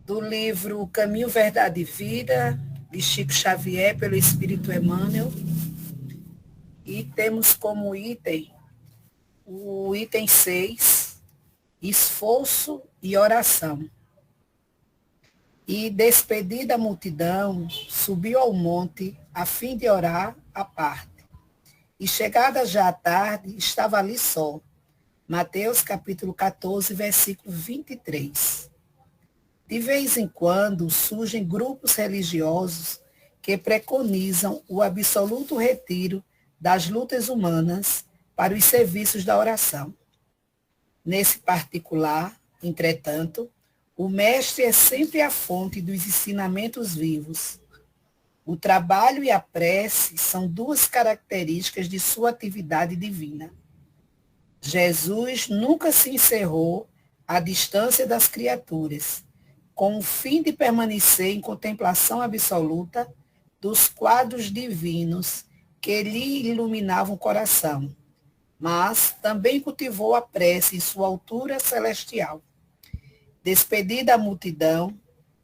do livro Caminho, Verdade e Vida, de Chico Xavier, pelo Espírito Emmanuel. E temos como item o item 6, esforço e oração. E despedida a multidão, subiu ao monte a fim de orar à parte. E chegada já a tarde, estava ali só. Mateus capítulo 14, versículo 23. De vez em quando surgem grupos religiosos que preconizam o absoluto retiro das lutas humanas para os serviços da oração. Nesse particular, entretanto, o mestre é sempre a fonte dos ensinamentos vivos. O trabalho e a prece são duas características de sua atividade divina. Jesus nunca se encerrou à distância das criaturas, com o fim de permanecer em contemplação absoluta dos quadros divinos que lhe iluminavam o coração, mas também cultivou a prece em sua altura celestial. Despedida a multidão,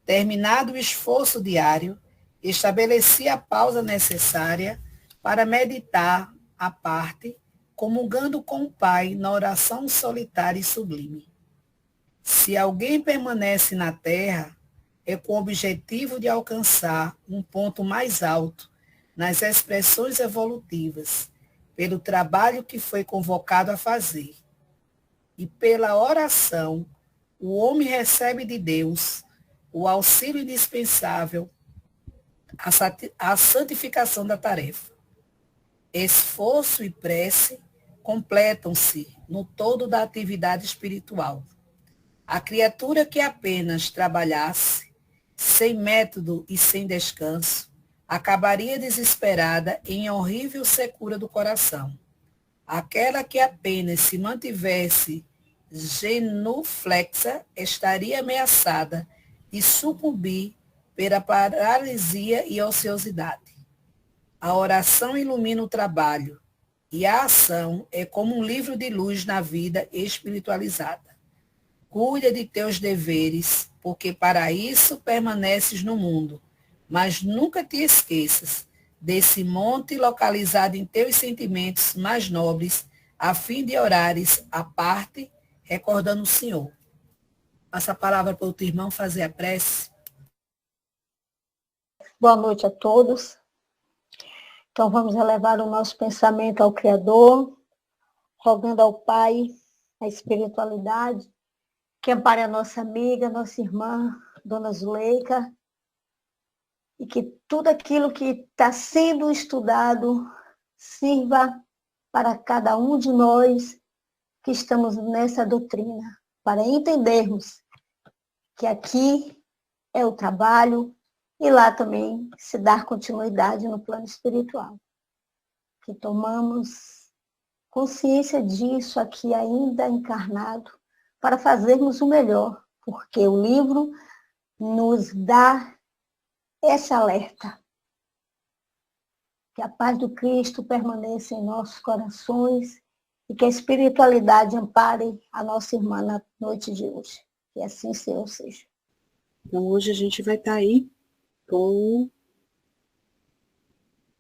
terminado o esforço diário, estabelecia a pausa necessária para meditar à parte, comungando com o Pai na oração solitária e sublime. Se alguém permanece na terra, é com o objetivo de alcançar um ponto mais alto nas expressões evolutivas, pelo trabalho que foi convocado a fazer. E pela oração, o homem recebe de Deus o auxílio indispensável à santificação da tarefa. Esforço e prece completam-se no todo da atividade espiritual. A criatura que apenas trabalhasse, sem método e sem descanso, acabaria desesperada em horrível secura do coração. Aquela que apenas se mantivesse genuflexa estaria ameaçada de sucumbir pela paralisia e ociosidade. A oração ilumina o trabalho e a ação é como um livro de luz na vida espiritualizada. Cuida de teus deveres, porque para isso permaneces no mundo, mas nunca te esqueças desse monte localizado em teus sentimentos mais nobres, a fim de orares à parte, recordando o Senhor. Passa a palavra para o teu irmão fazer a prece. Boa noite a todos. Então vamos elevar o nosso pensamento ao Criador, rogando ao Pai, a espiritualidade, que ampare a nossa amiga, nossa irmã, Dona Zuleika, e que tudo aquilo que está sendo estudado sirva para cada um de nós que estamos nessa doutrina, para entendermos que aqui é o trabalho e lá também se dar continuidade no plano espiritual. Que tomamos consciência disso aqui ainda encarnado, para fazermos o melhor, porque o livro nos dá esse alerta. Que a paz do Cristo permaneça em nossos corações e que a espiritualidade ampare a nossa irmã na noite de hoje. Que assim seja. Então, hoje a gente vai estar aí com o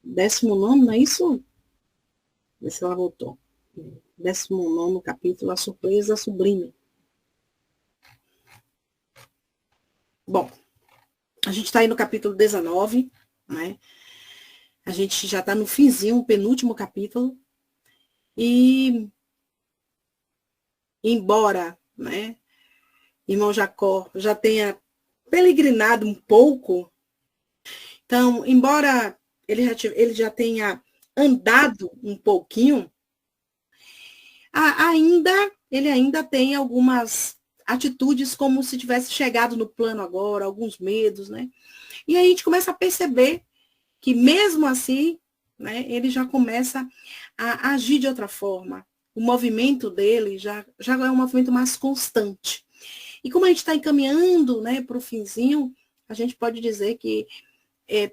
19º, não é isso? Vê se ela voltou. 19º capítulo, a surpresa sublime. Bom, a gente está aí no capítulo 19, né? A gente já está no finzinho, o penúltimo capítulo. E, embora, né, irmão Jacó já tenha peregrinado um pouco, então, embora ele já tenha andado um pouquinho, ele ainda tem algumas atitudes como se tivesse chegado no plano agora, alguns medos, né? E aí a gente começa a perceber que mesmo assim, né, ele já começa a agir de outra forma. O movimento dele já é um movimento mais constante. E como a gente está encaminhando, né, para o finzinho, a gente pode dizer que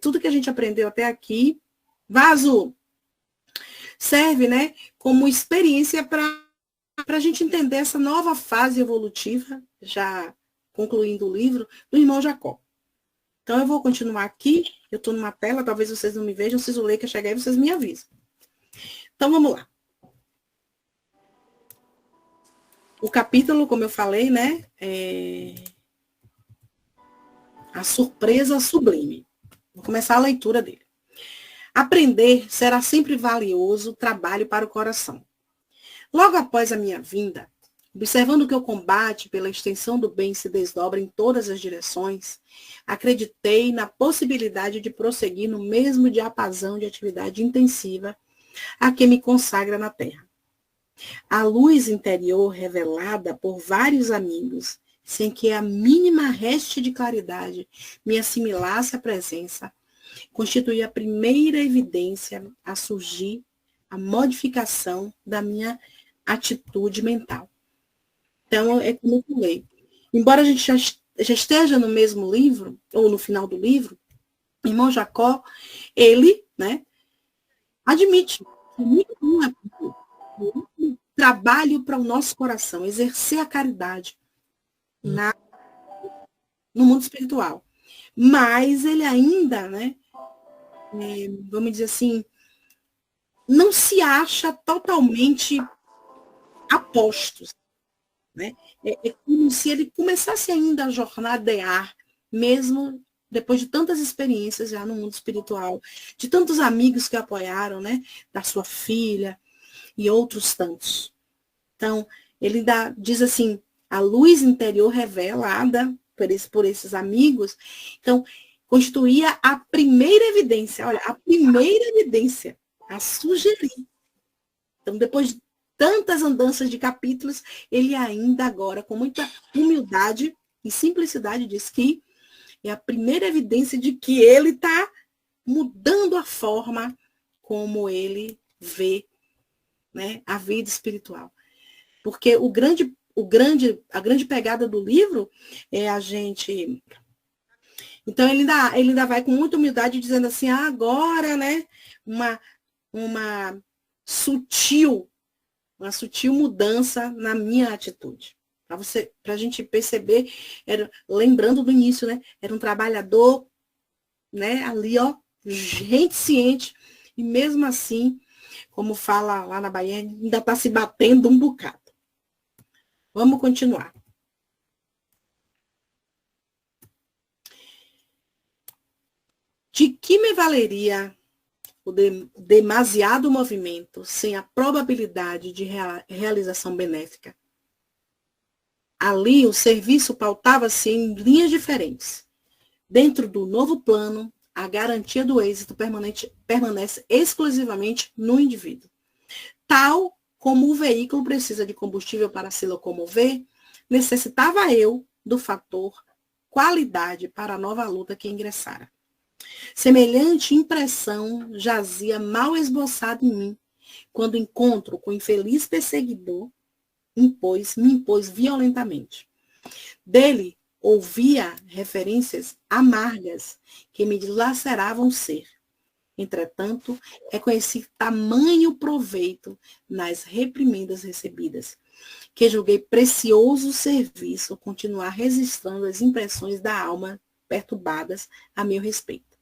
tudo que a gente aprendeu até aqui, serve, né, como experiência para a gente entender essa nova fase evolutiva, já concluindo o livro, do irmão Jacó. Então, eu vou continuar aqui. Eu estou numa tela, talvez vocês não me vejam. Se o Zuleika chegar aí, vocês me avisam. Então, vamos lá. O capítulo, como eu falei, né? A surpresa sublime. Vou começar a leitura dele. Aprender será sempre valioso trabalho para o coração. Logo após a minha vinda, observando que o combate pela extensão do bem se desdobra em todas as direções, acreditei na possibilidade de prosseguir no mesmo diapasão de atividade intensiva a que me consagra na Terra. A luz interior revelada por vários amigos, sem que a mínima reste de claridade me assimilasse à presença, constituía a primeira evidência a surgir a modificação da minha atitude mental. Então, é como eu falei. Embora a gente já esteja no mesmo livro, ou no final do livro, o irmão Jacó, ele, né, admite que muito trabalho para o nosso coração, exercer a caridade no mundo espiritual. Mas ele ainda, né, vamos dizer assim, não se acha totalmente a postos. Né? É como se ele começasse ainda a jornadear, mesmo depois de tantas experiências já no mundo espiritual, de tantos amigos que apoiaram, né? Da sua filha e outros tantos. Então, ele diz assim, a luz interior revelada por esses amigos, então, constituía a primeira evidência, olha, a primeira evidência a sugerir. Então, depois de tantas andanças de capítulos, ele ainda agora, com muita humildade e simplicidade, diz que é a primeira evidência de que ele está mudando a forma como ele vê, né, a vida espiritual. Porque a grande pegada do livro é a gente... Então, ele ainda vai com muita humildade dizendo assim, agora, né, uma sutil mudança na minha atitude. Para a gente perceber, lembrando do início, né? Era um trabalhador, né? Ali, ó, gente ciente, e mesmo assim, como fala lá na Bahia, ainda está se batendo um bocado. Vamos continuar. De que me valeria o demasiado movimento sem a probabilidade de realização benéfica? Ali, o serviço pautava-se em linhas diferentes. Dentro do novo plano, a garantia do êxito permanece exclusivamente no indivíduo. Tal como o veículo precisa de combustível para se locomover, necessitava eu do fator qualidade para a nova luta que ingressara. Semelhante impressão jazia mal esboçada em mim, quando encontro com o infeliz perseguidor, me impôs violentamente. Dele ouvia referências amargas que me dilaceravam o ser. Entretanto, reconheci tamanho proveito nas reprimendas recebidas, que julguei precioso serviço continuar registrando as impressões da alma perturbadas a meu respeito.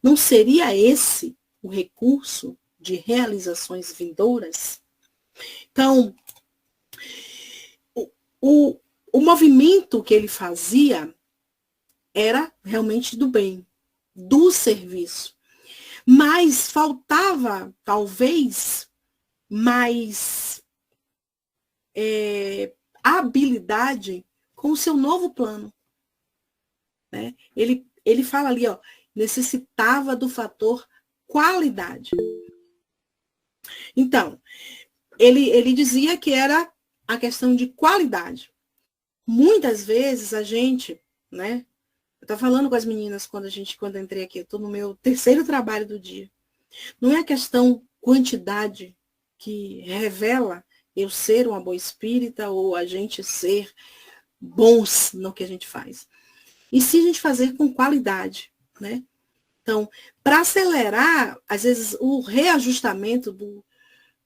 Não seria esse o recurso de realizações vindouras? Então, o movimento que ele fazia era realmente do bem, do serviço. Mas faltava, talvez, mais habilidade com o seu novo plano. Né? Ele fala ali, ó, necessitava do fator qualidade. Então, ele dizia que era a questão de qualidade. Muitas vezes a gente, né? Eu estava falando com as meninas quando eu entrei aqui, eu estou no meu terceiro trabalho do dia. Não é a questão quantidade que revela eu ser uma boa espírita ou a gente ser bons no que a gente faz. E se a gente fazer com qualidade, né? Então, para acelerar, às vezes, o reajustamento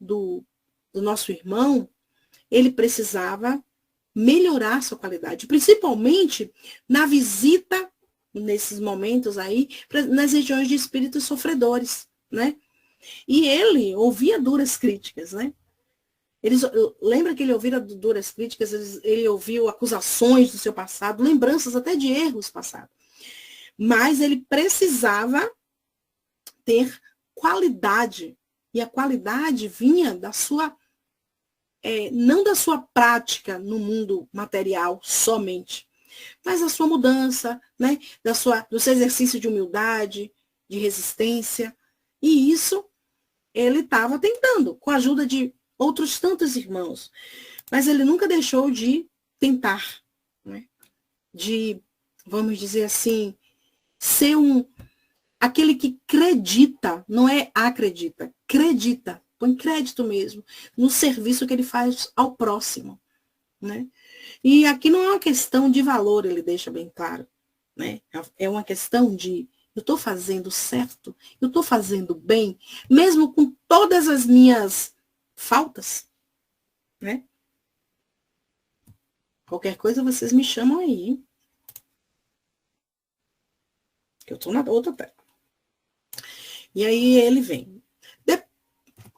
do nosso irmão, ele precisava melhorar a sua qualidade, principalmente na visita, nesses momentos aí, nas regiões de espíritos sofredores, né? E ele ouvia duras críticas, né? Lembra que ele ouvia duras críticas, ele ouviu acusações do seu passado, lembranças até de erros passados. Mas ele precisava ter qualidade. E a qualidade vinha da sua, não da sua prática no mundo material somente, mas da sua mudança, né? Do seu exercício de humildade, de resistência. E isso ele estava tentando, com a ajuda de outros tantos irmãos. Mas ele nunca deixou de tentar, né? De, vamos dizer assim, ser aquele que acredita, não é acredita, acredita, põe crédito mesmo, no serviço que ele faz ao próximo, né? E aqui não é uma questão de valor, ele deixa bem claro, né? É uma questão de, eu estou fazendo certo, eu estou fazendo bem, mesmo com todas as minhas faltas, né? Qualquer coisa vocês me chamam aí, hein? Que eu estou na outra tela. E aí ele vem.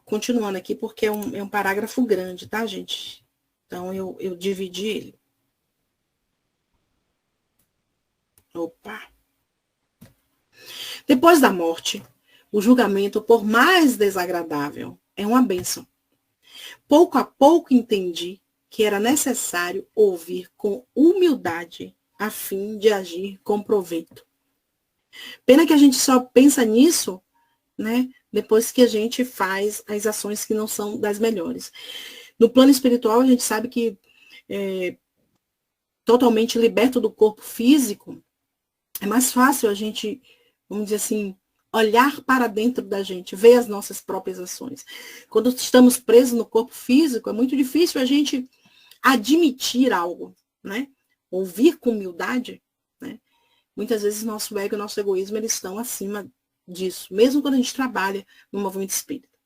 Continuando aqui, porque é um parágrafo grande, tá, gente? Então, eu dividi ele. Opa! Depois da morte, o julgamento, por mais desagradável, é uma bênção. Pouco a pouco entendi que era necessário ouvir com humildade, a fim de agir com proveito. Pena que a gente só pensa nisso, né, depois que a gente faz as ações que não são das melhores. No plano espiritual, a gente sabe que totalmente liberto do corpo físico, é mais fácil a gente, vamos dizer assim, olhar para dentro da gente, ver as nossas próprias ações. Quando estamos presos no corpo físico, é muito difícil a gente admitir algo, né? Ouvir com humildade, né? Muitas vezes nosso ego e nosso egoísmo, eles estão acima disso, mesmo quando a gente trabalha no movimento espírita.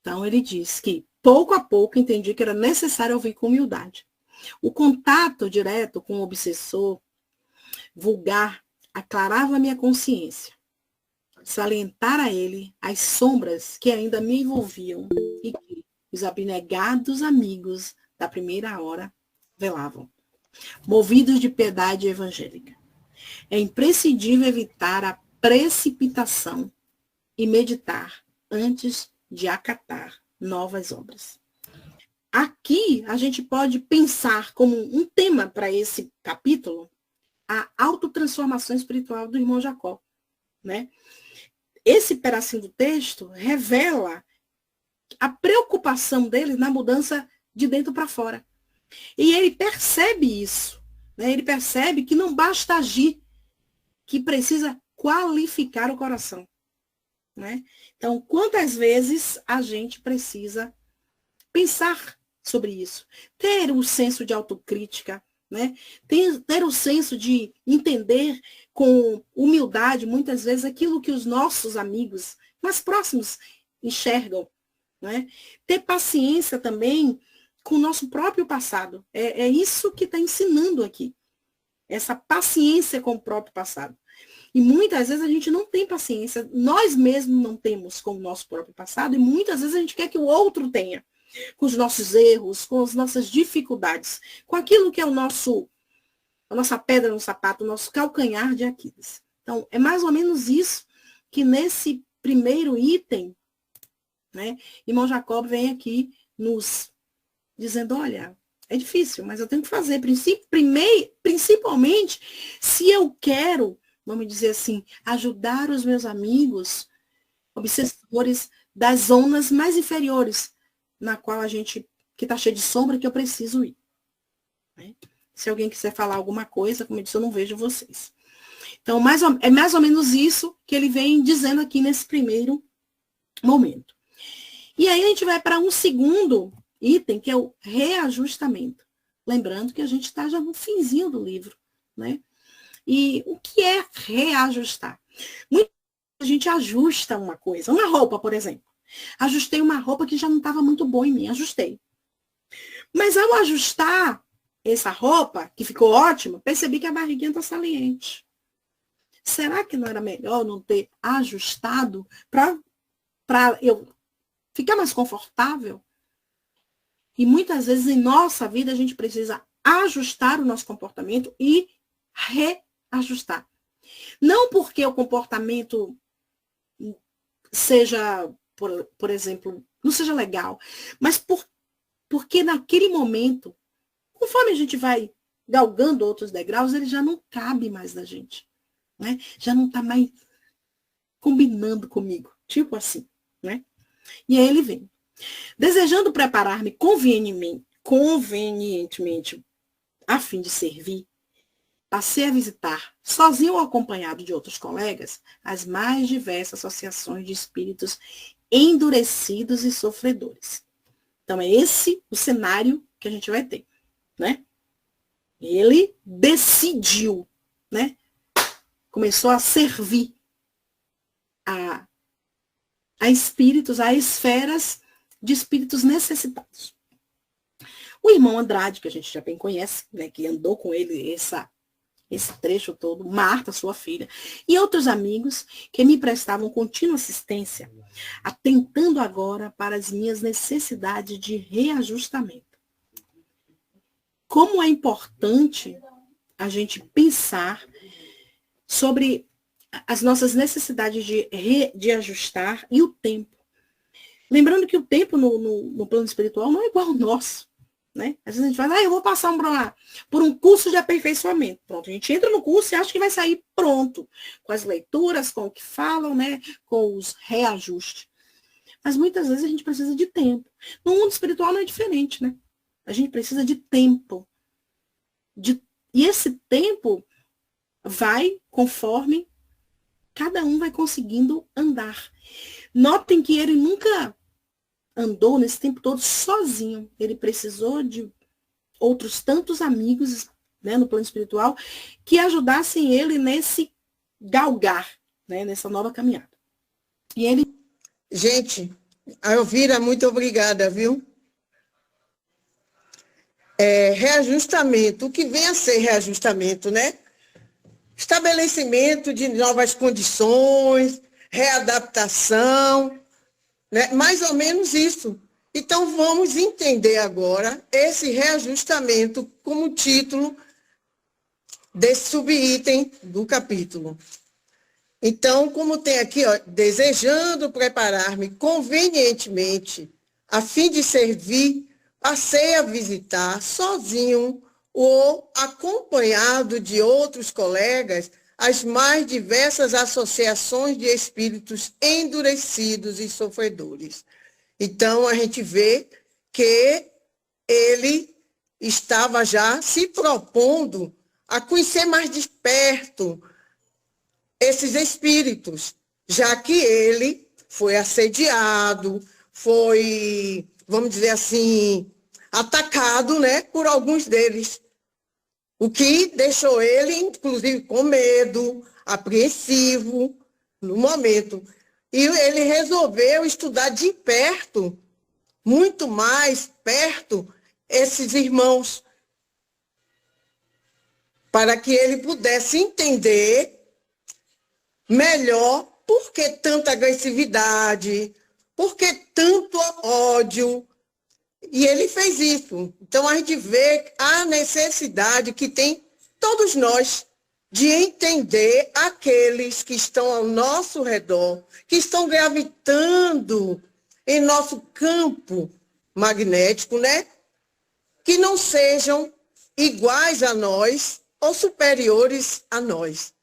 Então, ele diz que, pouco a pouco, entendi que era necessário ouvir com humildade. O contato direto com o obsessor vulgar aclarava a minha consciência, salientar a ele as sombras que ainda me envolviam e que os abnegados amigos da primeira hora velavam, movidos de piedade evangélica. É imprescindível evitar a precipitação e meditar antes de acatar novas obras. Aqui a gente pode pensar como um tema para esse capítulo a autotransformação espiritual do irmão Jacó, né? Esse pedacinho do texto revela a preocupação dele na mudança de dentro para fora. E ele percebe isso, né? Ele percebe que não basta agir, que precisa qualificar o coração, né? Então, quantas vezes a gente precisa pensar sobre isso, ter um senso de autocrítica, né? Ter o senso de entender com humildade, muitas vezes, aquilo que os nossos amigos mais próximos enxergam, né? Ter paciência também com o nosso próprio passado. É isso que está ensinando aqui. Essa paciência com o próprio passado. E muitas vezes a gente não tem paciência, nós mesmos não temos com o nosso próprio passado, e muitas vezes a gente quer que o outro tenha, com os nossos erros, com as nossas dificuldades, com aquilo que é a nossa pedra no sapato, o nosso calcanhar de Aquiles. Então, é mais ou menos isso que nesse primeiro item, né, irmão Jacob vem aqui nos dizendo, olha, é difícil, mas eu tenho que fazer, principalmente se eu quero, vamos dizer assim, ajudar os meus amigos, obsessores das zonas mais inferiores, na qual a gente, que está cheio de sombra, que eu preciso ir. Né? Se alguém quiser falar alguma coisa, como eu disse, eu não vejo vocês. Então, é mais ou menos isso que ele vem dizendo aqui nesse primeiro momento. E aí a gente vai para um segundo item, que é o reajustamento. Lembrando que a gente está já no finzinho do livro, né? E o que é reajustar? Muita gente ajusta uma coisa, uma roupa, por exemplo. Ajustei uma roupa que já não estava muito boa em mim, ajustei. Mas ao ajustar essa roupa, que ficou ótima, percebi que a barriguinha está saliente. Será que não era melhor não ter ajustado para eu ficar mais confortável? E muitas vezes em nossa vida a gente precisa ajustar o nosso comportamento e reajustar. Não porque o comportamento seja, por exemplo, não seja legal, mas porque naquele momento, conforme a gente vai galgando outros degraus, ele já não cabe mais na gente, né? Já não está mais combinando comigo, tipo assim, né? E aí ele vem. Desejando preparar-me convenientemente a fim de servir, passei a visitar, sozinho ou acompanhado de outros colegas, as mais diversas associações de espíritos endurecidos e sofredores. Então, é esse o cenário que a gente vai ter, né? Ele decidiu, né? Começou a servir a espíritos, a esferas de espíritos necessitados. O irmão Andrade, que a gente já bem conhece, né? Que andou com ele esse trecho todo, Marta, sua filha, e outros amigos que me prestavam contínua assistência, atentando agora para as minhas necessidades de reajustamento. Como é importante a gente pensar sobre as nossas necessidades de ajustar e o tempo. Lembrando que o tempo no plano espiritual não é igual ao nosso. Né? Às vezes a gente fala, eu vou passar por um curso de aperfeiçoamento. Pronto, a gente entra no curso e acha que vai sair pronto, com as leituras, com o que falam, né? Com os reajustes. Mas muitas vezes a gente precisa de tempo. No mundo espiritual não é diferente, né? A gente precisa de tempo. E esse tempo vai conforme cada um vai conseguindo andar. Notem que ele nunca andou nesse tempo todo sozinho. Ele precisou de outros tantos amigos, né, no plano espiritual que ajudassem ele nesse galgar, né, nessa nova caminhada. E ele... Gente, a Elvira, muito obrigada, viu? Reajustamento. O que vem a ser reajustamento, né? Estabelecimento de novas condições, readaptação, né? Mais ou menos isso. Então, vamos entender agora esse reajustamento como título desse subitem do capítulo. Então, como tem aqui, ó, desejando preparar-me convenientemente a fim de servir, passei a visitar sozinho ou acompanhado de outros colegas as mais diversas associações de espíritos endurecidos e sofredores. Então, a gente vê que ele estava já se propondo a conhecer mais de perto esses espíritos, já que ele foi assediado, foi, vamos dizer assim, atacado, né, por alguns deles. O que deixou ele, inclusive, com medo, apreensivo, no momento. E ele resolveu estudar de perto, muito mais perto, esses irmãos, para que ele pudesse entender melhor por que tanta agressividade, por que tanto ódio. E ele fez isso. Então, a gente vê a necessidade que tem todos nós de entender aqueles que estão ao nosso redor, que estão gravitando em nosso campo magnético, né? Que não sejam iguais a nós ou superiores a nós,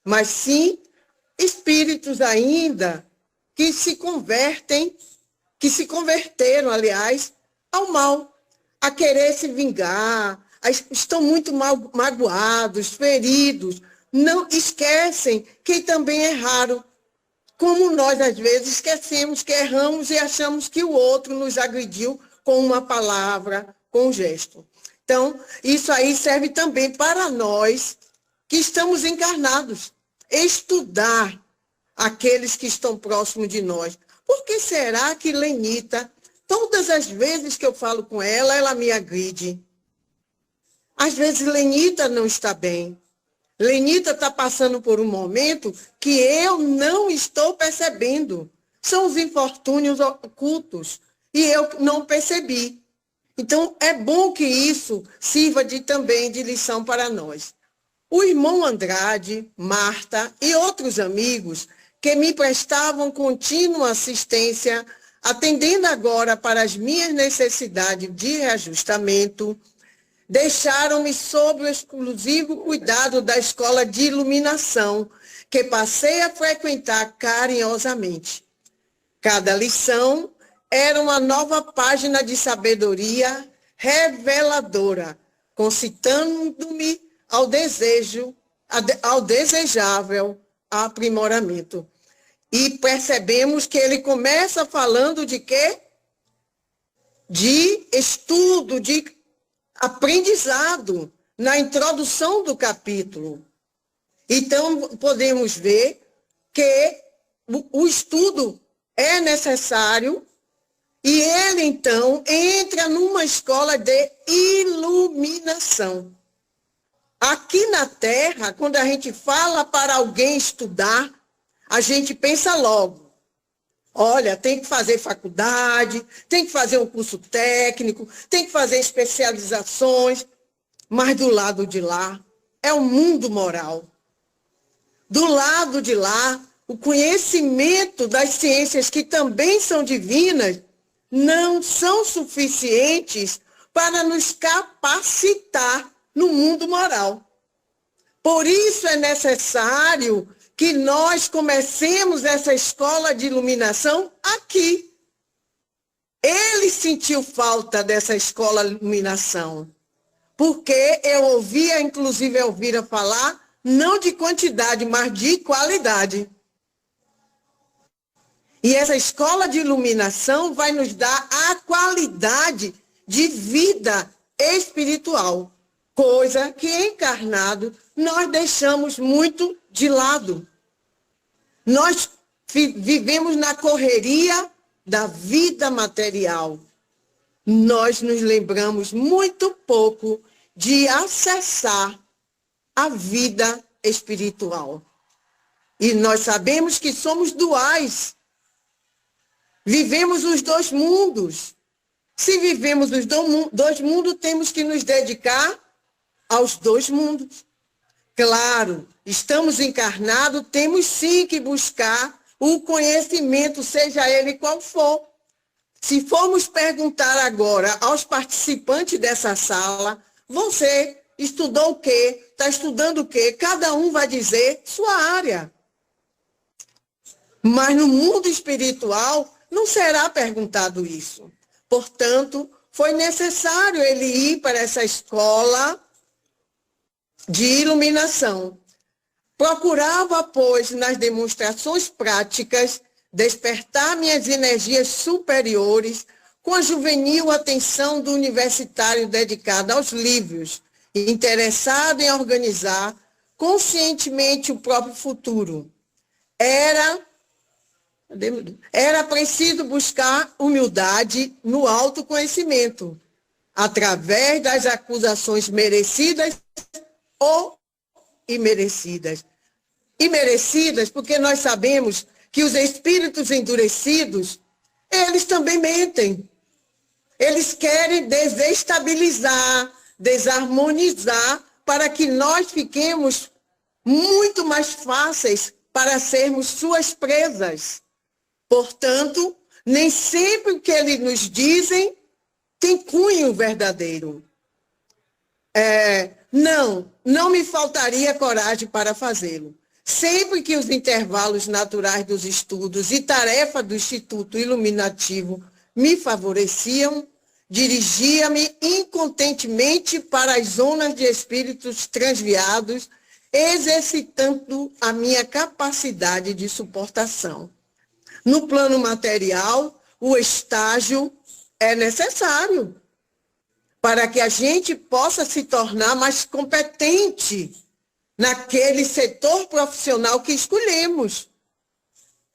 mas sim espíritos ainda que se converteram, aliás, ao mal, a querer se vingar, estão muito magoados, feridos, não esquecem que também erraram. Como nós, às vezes, esquecemos que erramos e achamos que o outro nos agrediu com uma palavra, com um gesto. Então, isso aí serve também para nós que estamos encarnados, estudar aqueles que estão próximos de nós. Por que será que Lenita Todas as vezes que eu falo com ela, ela me agride. Às vezes, Lenita não está bem. Lenita está passando por um momento que eu não estou percebendo. São os infortúnios ocultos. E eu não percebi. Então, é bom que isso sirva também de lição para nós. O irmão Andrade, Marta e outros amigos que me prestavam contínua assistência, atendendo agora para as minhas necessidades de reajustamento, deixaram-me sob o exclusivo cuidado da escola de iluminação, que passei a frequentar carinhosamente. Cada lição era uma nova página de sabedoria reveladora, concitando-me ao desejável aprimoramento. E percebemos que ele começa falando de quê? De estudo, de aprendizado, na introdução do capítulo. Então, podemos ver que o estudo é necessário e ele, então, entra numa escola de iluminação. Aqui na Terra, quando a gente fala para alguém estudar, a gente pensa logo, olha, tem que fazer faculdade, tem que fazer um curso técnico, tem que fazer especializações, mas do lado de lá é o mundo moral. Do lado de lá, o conhecimento das ciências que também são divinas não são suficientes para nos capacitar no mundo moral. Por isso é necessário que nós comecemos essa escola de iluminação aqui. Ele sentiu falta dessa escola de iluminação, porque eu ouvia, inclusive eu ouvira falar, não de quantidade, mas de qualidade. E essa escola de iluminação vai nos dar a qualidade de vida espiritual, coisa que encarnado nós deixamos muito de lado. Nós vivemos na correria da vida material. Nós nos lembramos muito pouco de acessar a vida espiritual. E nós sabemos que somos duais. Vivemos os dois mundos. Se vivemos os dois mundos, temos que nos dedicar aos dois mundos. Claro, estamos encarnados, temos sim que buscar o conhecimento, seja ele qual for. Se formos perguntar agora aos participantes dessa sala, você estudou o quê? Está estudando o quê? Cada um vai dizer sua área. Mas no mundo espiritual não será perguntado isso. Portanto, foi necessário ele ir para essa escola de iluminação. Procurava, pois, nas demonstrações práticas, despertar minhas energias superiores com a juvenil atenção do universitário dedicado aos livros, interessado em organizar conscientemente o próprio futuro. Era preciso buscar humildade no autoconhecimento, através das acusações merecidas ou imerecidas. Imerecidas porque nós sabemos que os espíritos endurecidos, eles também mentem. Eles querem desestabilizar, desarmonizar, para que nós fiquemos muito mais fáceis para sermos suas presas. Portanto, nem sempre o que eles nos dizem tem cunho verdadeiro. Não me faltaria coragem para fazê-lo. Sempre que os intervalos naturais dos estudos e tarefa do Instituto Iluminativo me favoreciam, dirigia-me incontentemente para as zonas de espíritos transviados, exercitando a minha capacidade de suportação. No plano material, o estágio é necessário para que a gente possa se tornar mais competente naquele setor profissional que escolhemos.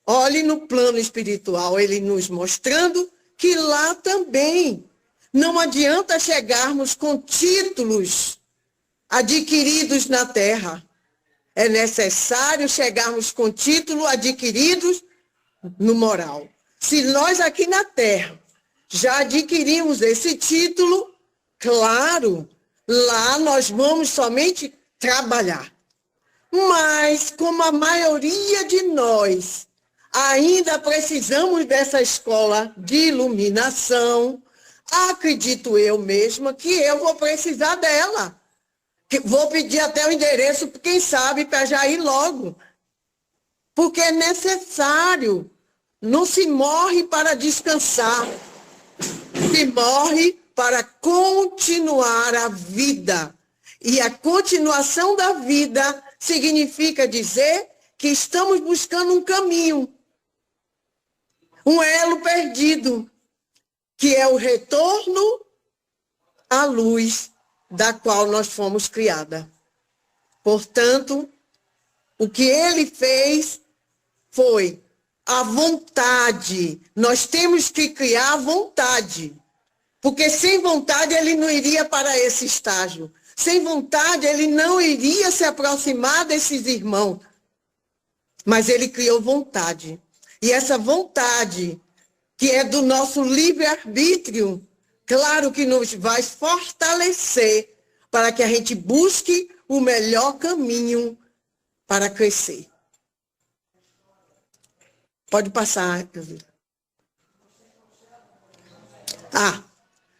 Olhe no plano espiritual, ele nos mostrando que lá também não adianta chegarmos com títulos adquiridos na terra. É necessário chegarmos com títulos adquiridos no moral. Se nós aqui na terra já adquirimos esse título, claro, lá nós vamos somente trabalhar. Mas, como a maioria de nós ainda precisamos dessa escola de iluminação, acredito eu mesma que eu vou precisar dela. Vou pedir até o endereço, quem sabe, para já ir logo. Porque é necessário. Não se morre para descansar. Se morre para continuar a vida. E a continuação da vida significa dizer que estamos buscando um caminho, um elo perdido, que é o retorno à luz da qual nós fomos criadas. Portanto, o que ele fez foi a vontade. Nós temos que criar a vontade, porque sem vontade ele não iria para esse estágio. Sem vontade ele não iria se aproximar desses irmãos. Mas ele criou vontade. E essa vontade, que é do nosso livre-arbítrio, claro que nos vai fortalecer para que a gente busque o melhor caminho para crescer. Pode passar, Elvira.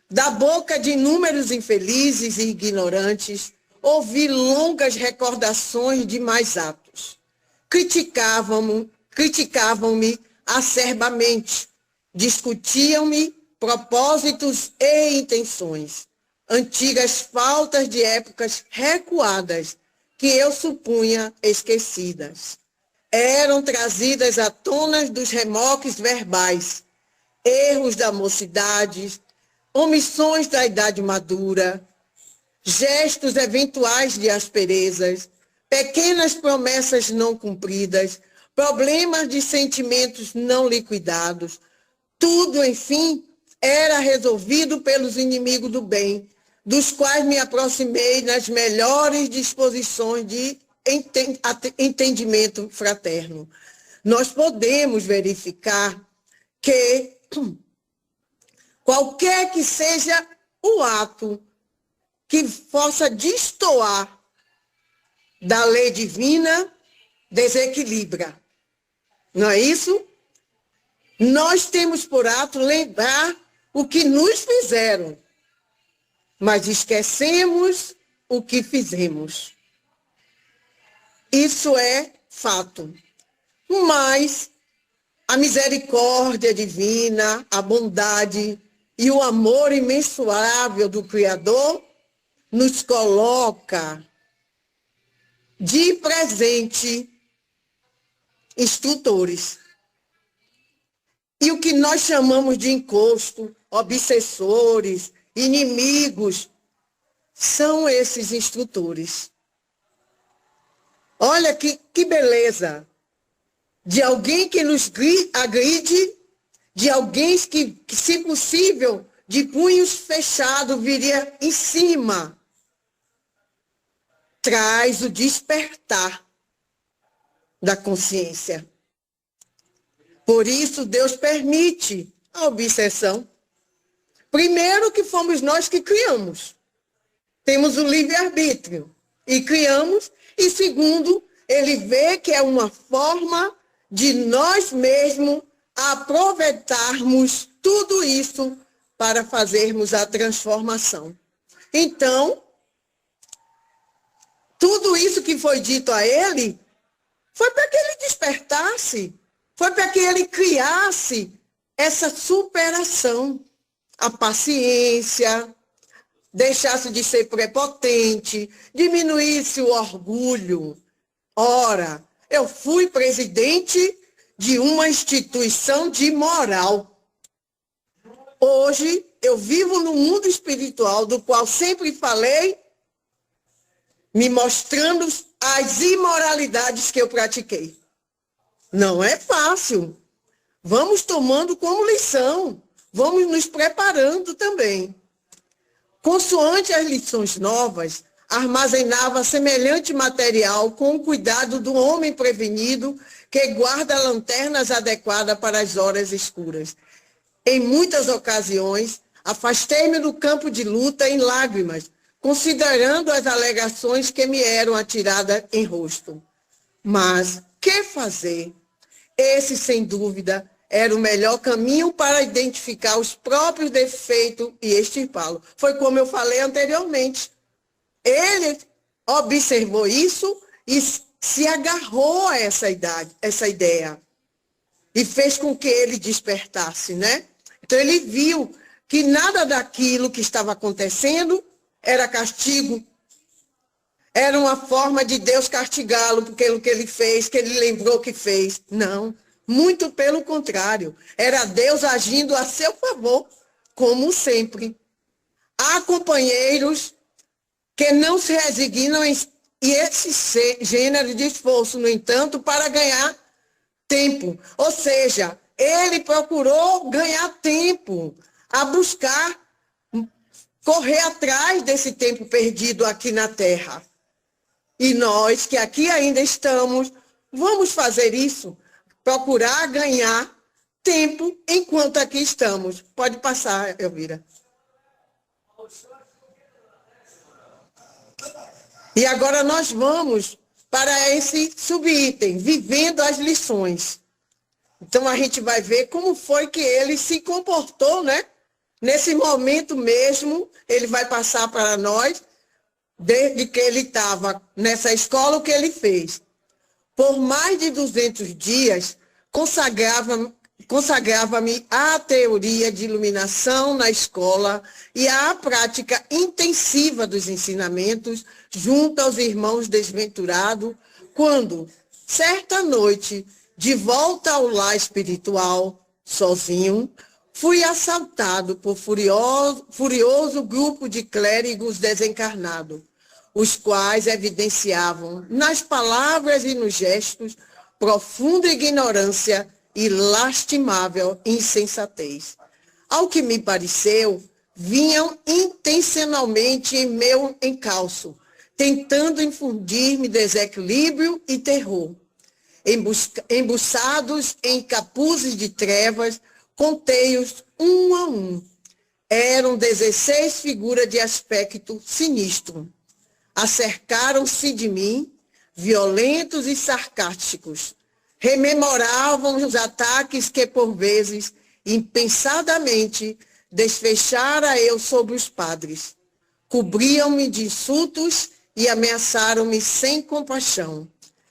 Da boca de inúmeros infelizes e ignorantes, ouvi longas recordações de mais atos. Criticavam-me acerbamente, discutiam-me propósitos e intenções, antigas faltas de épocas recuadas que eu supunha esquecidas. Eram trazidas à tona dos remoques verbais, erros da mocidade, omissões da idade madura, gestos eventuais de asperezas, pequenas promessas não cumpridas, problemas de sentimentos não liquidados. Tudo, enfim, era resolvido pelos inimigos do bem, dos quais me aproximei nas melhores disposições de entendimento fraterno. Nós podemos verificar que qualquer que seja o ato que possa destoar da lei divina, desequilibra. Não é isso? Nós temos por ato lembrar o que nos fizeram, mas esquecemos o que fizemos. Isso é fato. Mas a misericórdia divina, a bondade e o amor imensurável do Criador nos coloca de presente instrutores. E o que nós chamamos de encosto, obsessores, inimigos, são esses instrutores. Olha que beleza! De alguém que nos agride, de alguém que, se possível, de punhos fechados, viria em cima. Traz o despertar da consciência. Por isso, Deus permite a obsessão. Primeiro, que fomos nós que criamos. Temos o livre-arbítrio e criamos. E segundo, ele vê que é uma forma de nós mesmos aproveitarmos tudo isso para fazermos a transformação. Então, tudo isso que foi dito a ele, foi para que ele despertasse, foi para que ele criasse essa superação, a paciência, deixasse de ser prepotente, diminuísse o orgulho. Ora, eu fui presidente de uma instituição de moral. Hoje, eu vivo no mundo espiritual, do qual sempre falei, me mostrando as imoralidades que eu pratiquei. Não é fácil. Vamos tomando como lição. vamos nos preparando também. Consoante as lições novas, armazenava semelhante material com o cuidado do homem prevenido que guarda lanternas adequadas para as horas escuras. Em muitas ocasiões, afastei-me do campo de luta em lágrimas, considerando as alegações que me eram atiradas em rosto. Mas, que fazer? Esse, sem dúvida, era o melhor caminho para identificar os próprios defeitos e extirpá-los. Foi como eu falei anteriormente. Ele observou isso e se agarrou a essa ideia. E fez com que ele despertasse, né? Então ele viu que nada daquilo que estava acontecendo era castigo. Era uma forma de Deus castigá-lo pelo que ele fez, que ele lembrou que fez. Não, muito pelo contrário. Era Deus agindo a seu favor, como sempre. Há companheiros que não se resignam e esse gênero de esforço, no entanto, para ganhar tempo. Ou seja, ele procurou ganhar tempo, a buscar, correr atrás desse tempo perdido aqui na Terra. E nós, que aqui ainda estamos, vamos fazer isso, procurar ganhar tempo enquanto aqui estamos. Pode passar, Elvira. E agora nós vamos para esse subitem, vivendo as lições. Então a gente vai ver como foi que ele se comportou, né? Nesse momento mesmo, ele vai passar para nós, desde que ele estava nessa escola, o que ele fez. Por mais de 200 dias, consagrava-me à teoria de iluminação na escola e à prática intensiva dos ensinamentos junto aos irmãos desventurados, quando, certa noite, de volta ao lar espiritual, sozinho, fui assaltado por furioso grupo de clérigos desencarnados, os quais evidenciavam, nas palavras e nos gestos, profunda ignorância e lastimável insensatez. Ao que me pareceu, vinham intencionalmente em meu encalço, tentando infundir-me desequilíbrio e terror. Embuçados em capuzes de trevas, contei-os um a um. Eram 16 figuras de aspecto sinistro. Acercaram-se de mim, violentos e sarcásticos. Rememoravam os ataques que, por vezes, impensadamente, desfechara eu sobre os padres. Cobriam-me de insultos e ameaçaram-me sem compaixão.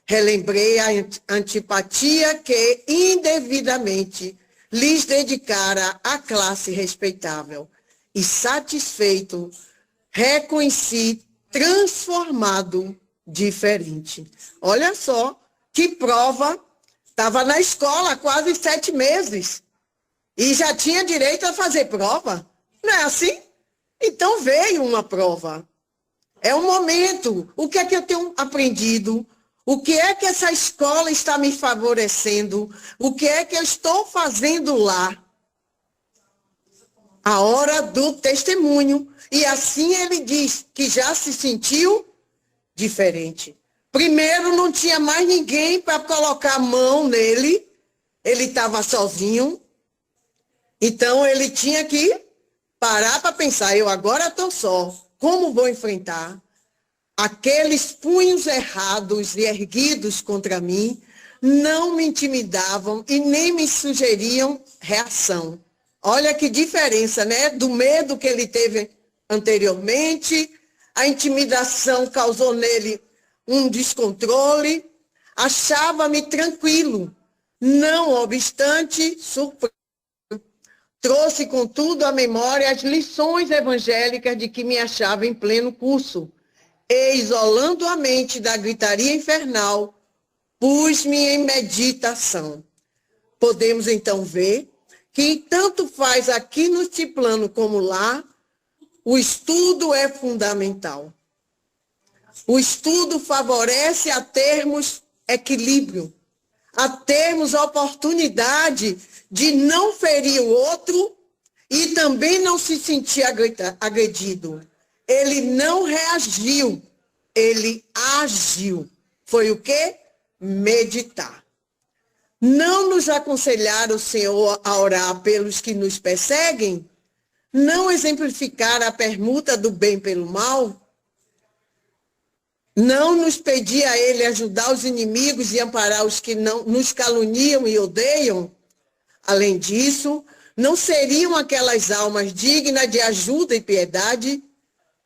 Relembrei a antipatia que, indevidamente, lhes dedicara a classe respeitável. E, satisfeito, reconheci transformado, diferente. Olha só que prova. Estava na escola há quase 7 meses e já tinha direito a fazer prova. Não é assim? Então veio uma prova. É um momento. O que é que eu tenho aprendido? O que é que essa escola está me favorecendo? O que é que eu estou fazendo lá? A hora do testemunho. E assim ele diz que já se sentiu diferente. Primeiro, não tinha mais ninguém para colocar a mão nele. Ele estava sozinho. Então, ele tinha que parar para pensar, eu agora estou só. Como vou enfrentar? Aqueles punhos errados e erguidos contra mim não me intimidavam e nem me sugeriam reação. Olha que diferença, né? Do medo que ele teve anteriormente, a intimidação causou nele um descontrole, achava-me tranquilo, não obstante, surpreso. Trouxe, contudo, à memória as lições evangélicas de que me achava em pleno curso, e, isolando a mente da gritaria infernal, pus-me em meditação. Podemos, então, ver que tanto faz aqui no plano como lá, o estudo é fundamental. O estudo favorece a termos equilíbrio, a termos oportunidade de não ferir o outro e também não se sentia agredido. Ele não reagiu, ele agiu. Foi o quê? Meditar. Não nos aconselhar o Senhor a orar pelos que nos perseguem? Não exemplificar a permuta do bem pelo mal? Não nos pedir a Ele ajudar os inimigos e amparar os que não nos caluniam e odeiam? Além disso, não seriam aquelas almas dignas de ajuda e piedade?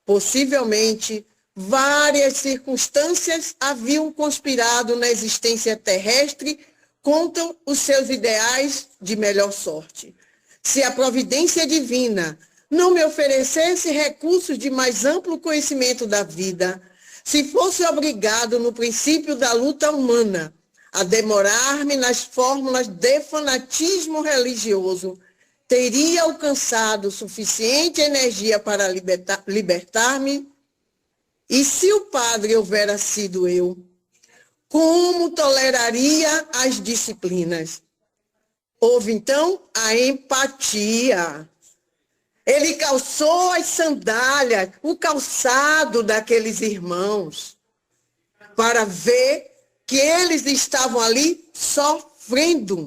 Possivelmente, várias circunstâncias haviam conspirado na existência terrestre contra os seus ideais de melhor sorte. Se a providência divina não me oferecesse recursos de mais amplo conhecimento da vida, se fosse obrigado no princípio da luta humana a demorar-me nas fórmulas de fanatismo religioso, teria alcançado suficiente energia para libertar-me? E se o padre houvera sido eu, como toleraria as disciplinas? Houve, então, a empatia. Ele calçou as sandálias, o calçado daqueles irmãos, para ver que eles estavam ali sofrendo.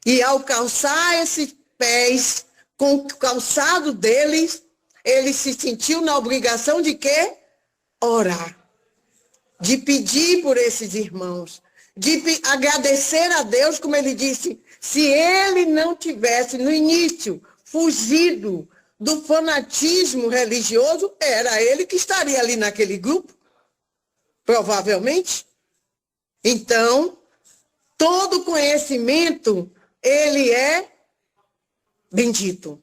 E ao calçar esses pés com o calçado deles, ele se sentiu na obrigação de quê? Orar. De pedir por esses irmãos. De agradecer a Deus, como ele disse, se ele não tivesse, no início, fugido do fanatismo religioso, era ele que estaria ali naquele grupo, provavelmente. Então, todo conhecimento, ele é bendito.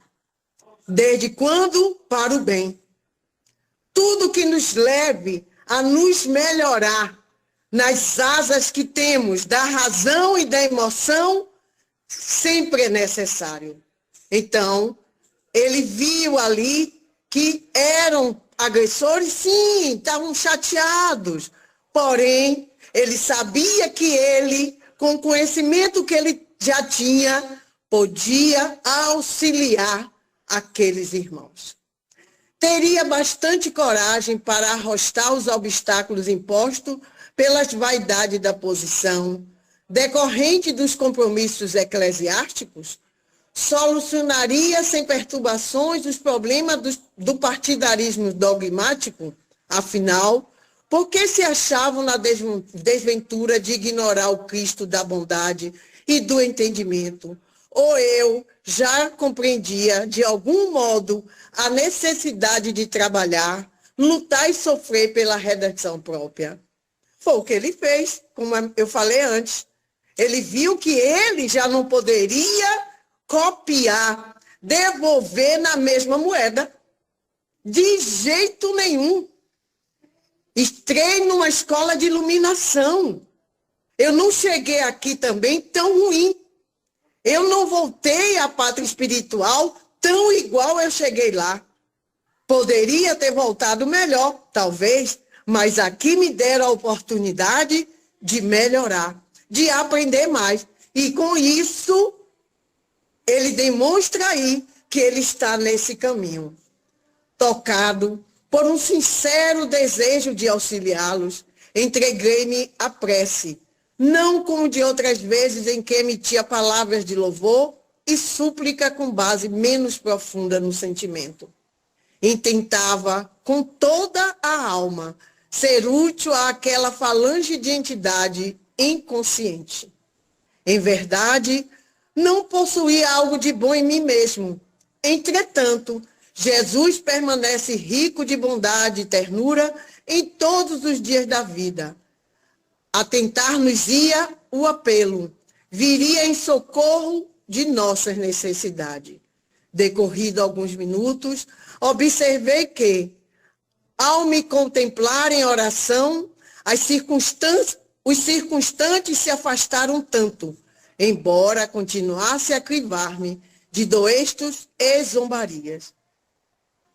Desde quando? Para o bem. Tudo que nos leve a nos melhorar nas asas que temos da razão e da emoção, sempre é necessário. Então, ele viu ali que eram agressores, sim, estavam chateados. Porém, ele sabia que ele, com o conhecimento que ele já tinha, podia auxiliar aqueles irmãos. Teria bastante coragem para arrostar os obstáculos impostos pelas vaidades da posição, decorrente dos compromissos eclesiásticos? Solucionaria sem perturbações os problemas do partidarismo dogmático? Afinal, por que se achavam na desventura de ignorar o Cristo da bondade e do entendimento? Ou eu já compreendia, de algum modo, a necessidade de trabalhar, lutar e sofrer pela redenção própria? Foi o que ele fez, como eu falei antes. Ele viu que ele já não poderia copiar, devolver na mesma moeda. De jeito nenhum. Entrei numa escola de iluminação. Eu não cheguei aqui também tão ruim. Eu não voltei à pátria espiritual tão igual eu cheguei lá. Poderia ter voltado melhor, talvez, mas aqui me deram a oportunidade de melhorar, de aprender mais. E com isso, ele demonstra aí que ele está nesse caminho. Tocado por um sincero desejo de auxiliá-los, entreguei-me à prece, não como de outras vezes em que emitia palavras de louvor e súplica com base menos profunda no sentimento. Intentava, com toda a alma, ser útil àquela falange de entidade inconsciente. Em verdade, não possuía algo de bom em mim mesmo. Entretanto, Jesus permanece rico de bondade e ternura em todos os dias da vida. Atentar-nos-ia o apelo, viria em socorro de nossas necessidades. Decorrido alguns minutos, observei que, ao me contemplar em oração, os circunstantes se afastaram tanto, embora continuasse a crivar-me de doestos e zombarias.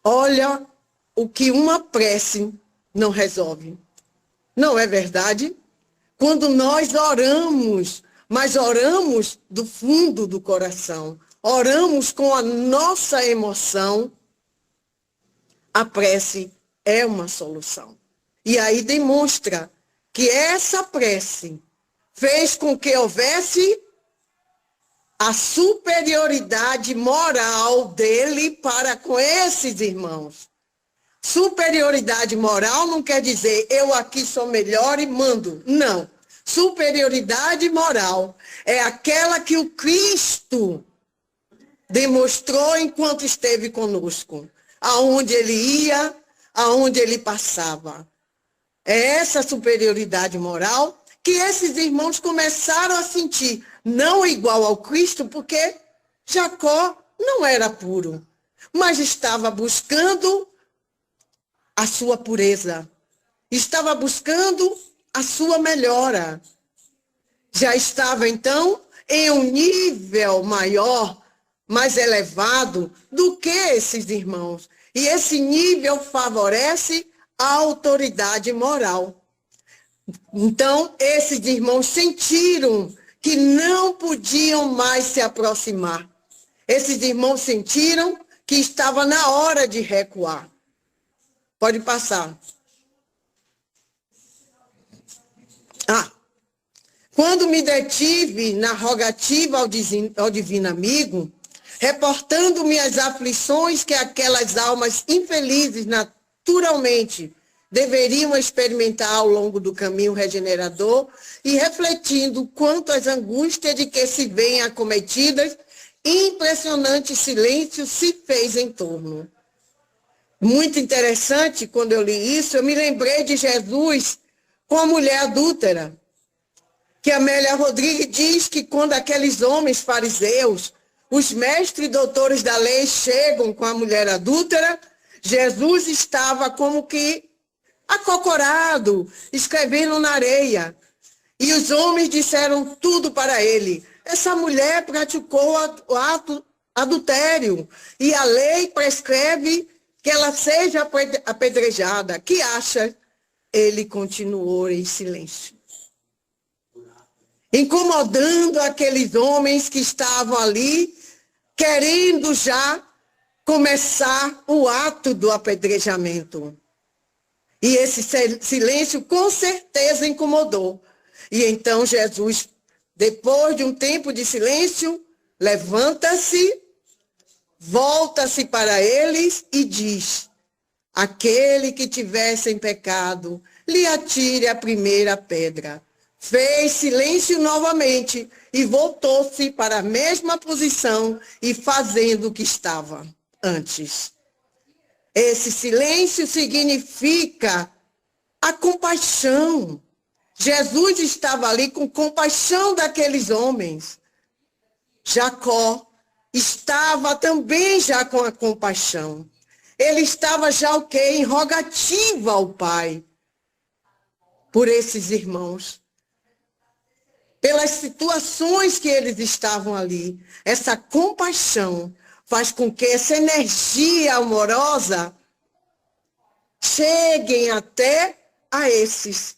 Olha o que uma prece não resolve. Não é verdade? Quando nós oramos, mas oramos do fundo do coração, oramos com a nossa emoção, a prece é uma solução. E aí demonstra que essa prece fez com que houvesse a superioridade moral dele para com esses irmãos. Superioridade moral não quer dizer eu aqui sou melhor e mando. Não. Superioridade moral é aquela que o Cristo demonstrou enquanto esteve conosco. Aonde ele ia, aonde ele passava. É essa superioridade moral que esses irmãos começaram a sentir. Não igual ao Cristo, porque Jacó não era puro, mas estava buscando a sua pureza, estava buscando a sua melhora. Já estava, então, em um nível maior, mais elevado do que esses irmãos. E esse nível favorece a autoridade moral. Então, esses irmãos sentiram que não podiam mais se aproximar. Esses irmãos sentiram que estava na hora de recuar. Pode passar. Quando me detive na rogativa ao divino amigo, reportando-me as aflições que aquelas almas infelizes naturalmente deveriam experimentar ao longo do caminho regenerador e refletindo quanto às angústias de que se veem acometidas, impressionante silêncio se fez em torno. Muito interessante, quando eu li isso, eu me lembrei de Jesus com a mulher adúltera, que Amélia Rodrigues diz que quando aqueles homens fariseus, os mestres e doutores da lei chegam com a mulher adúltera, Jesus estava como que acocorado, escrevendo na areia. E os homens disseram tudo para ele. Essa mulher praticou o ato adultério e a lei prescreve que ela seja apedrejada. Que acha? Ele continuou em silêncio, incomodando aqueles homens que estavam ali, querendo já começar o ato do apedrejamento. E esse silêncio com certeza incomodou. E então Jesus, depois de um tempo de silêncio, levanta-se, volta-se para eles e diz: aquele que tiver sem pecado, lhe atire a primeira pedra. Fez silêncio novamente e voltou-se para a mesma posição e fazendo o que estava antes. Esse silêncio significa a compaixão. Jesus estava ali com compaixão daqueles homens. Jacó estava também já com a compaixão. Ele estava já o quê? Em rogativa ao Pai por esses irmãos. Pelas situações que eles estavam ali. Essa compaixão faz com que essa energia amorosa cheguem até a esses.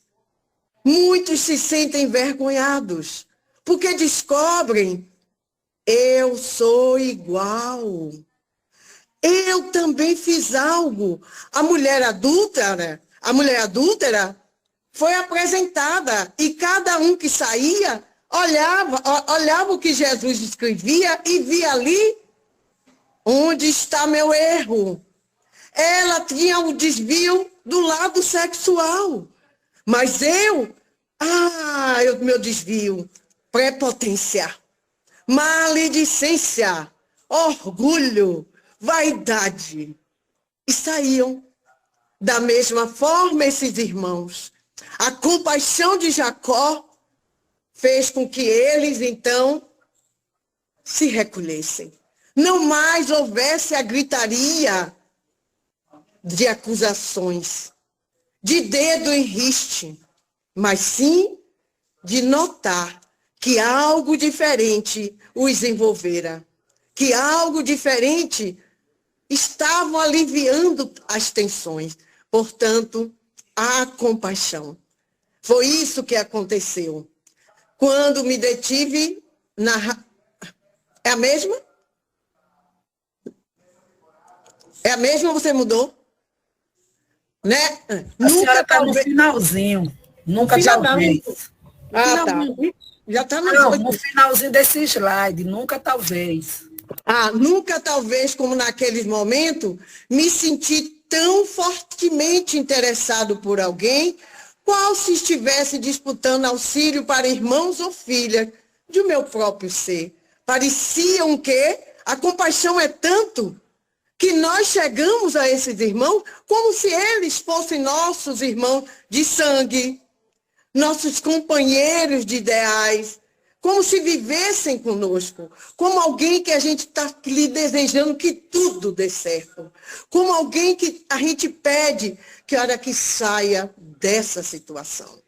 Muitos se sentem envergonhados, porque descobrem: eu sou igual. Eu também fiz algo. A mulher adúltera foi apresentada e cada um que saía olhava o que Jesus escrevia e via ali: onde está meu erro? Ela tinha o desvio do lado sexual. Mas meu desvio, prepotência, maledicência, orgulho, vaidade. E saíam. Da mesma forma, esses irmãos. A compaixão de Jacó fez com que eles, então, se recolhessem. Não mais houvesse a gritaria de acusações, de dedo em riste, mas sim de notar que algo diferente os envolvera, que algo diferente estavam aliviando as tensões. Portanto, a compaixão. Foi isso que aconteceu. Quando me detive na... É a mesma? É a mesma ou você mudou? Né? A senhora está no finalzinho. Nunca talvez. Ah, tá. Finalzinho. Já está Não, no finalzinho desse slide. Nunca talvez. Nunca talvez, como naqueles momentos, me senti tão fortemente interessado por alguém, qual se estivesse disputando auxílio para irmãos ou filhas de meu próprio ser. Pareciam que a compaixão é tanto que nós chegamos a esses irmãos como se eles fossem nossos irmãos de sangue, nossos companheiros de ideais, como se vivessem conosco, como alguém que a gente está lhe desejando que tudo dê certo, como alguém que a gente pede que hora que saia dessa situação.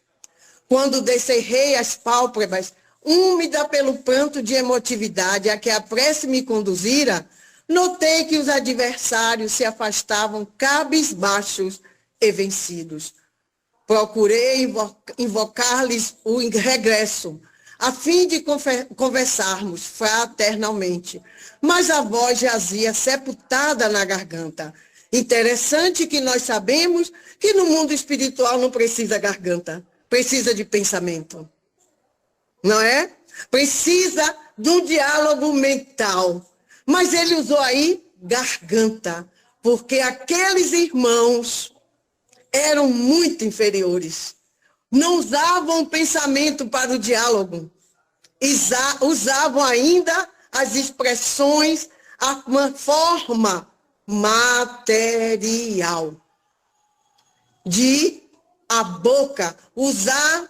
Quando descerrei as pálpebras, úmida pelo pranto de emotividade a que a prece me conduzira, notei que os adversários se afastavam cabisbaixos e vencidos. Procurei invocar-lhes o regresso, a fim de conversarmos fraternalmente, mas a voz jazia sepultada na garganta. Interessante que nós sabemos que no mundo espiritual não precisa garganta, precisa de pensamento, não é? Precisa de um diálogo mental. Mas ele usou aí garganta, porque aqueles irmãos eram muito inferiores. Não usavam pensamento para o diálogo. Usavam ainda as expressões, uma forma material de a boca, usar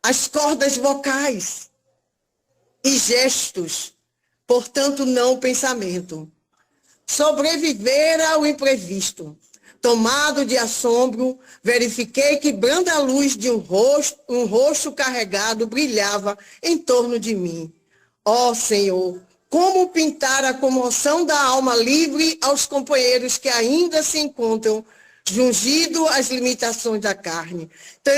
as cordas vocais e gestos, portanto, não o pensamento. Sobreviver ao imprevisto. Tomado de assombro, verifiquei que branda luz de um rosto carregado brilhava em torno de mim. Ó Senhor, como pintar a comoção da alma livre aos companheiros que ainda se encontram jungido às limitações da carne. Então,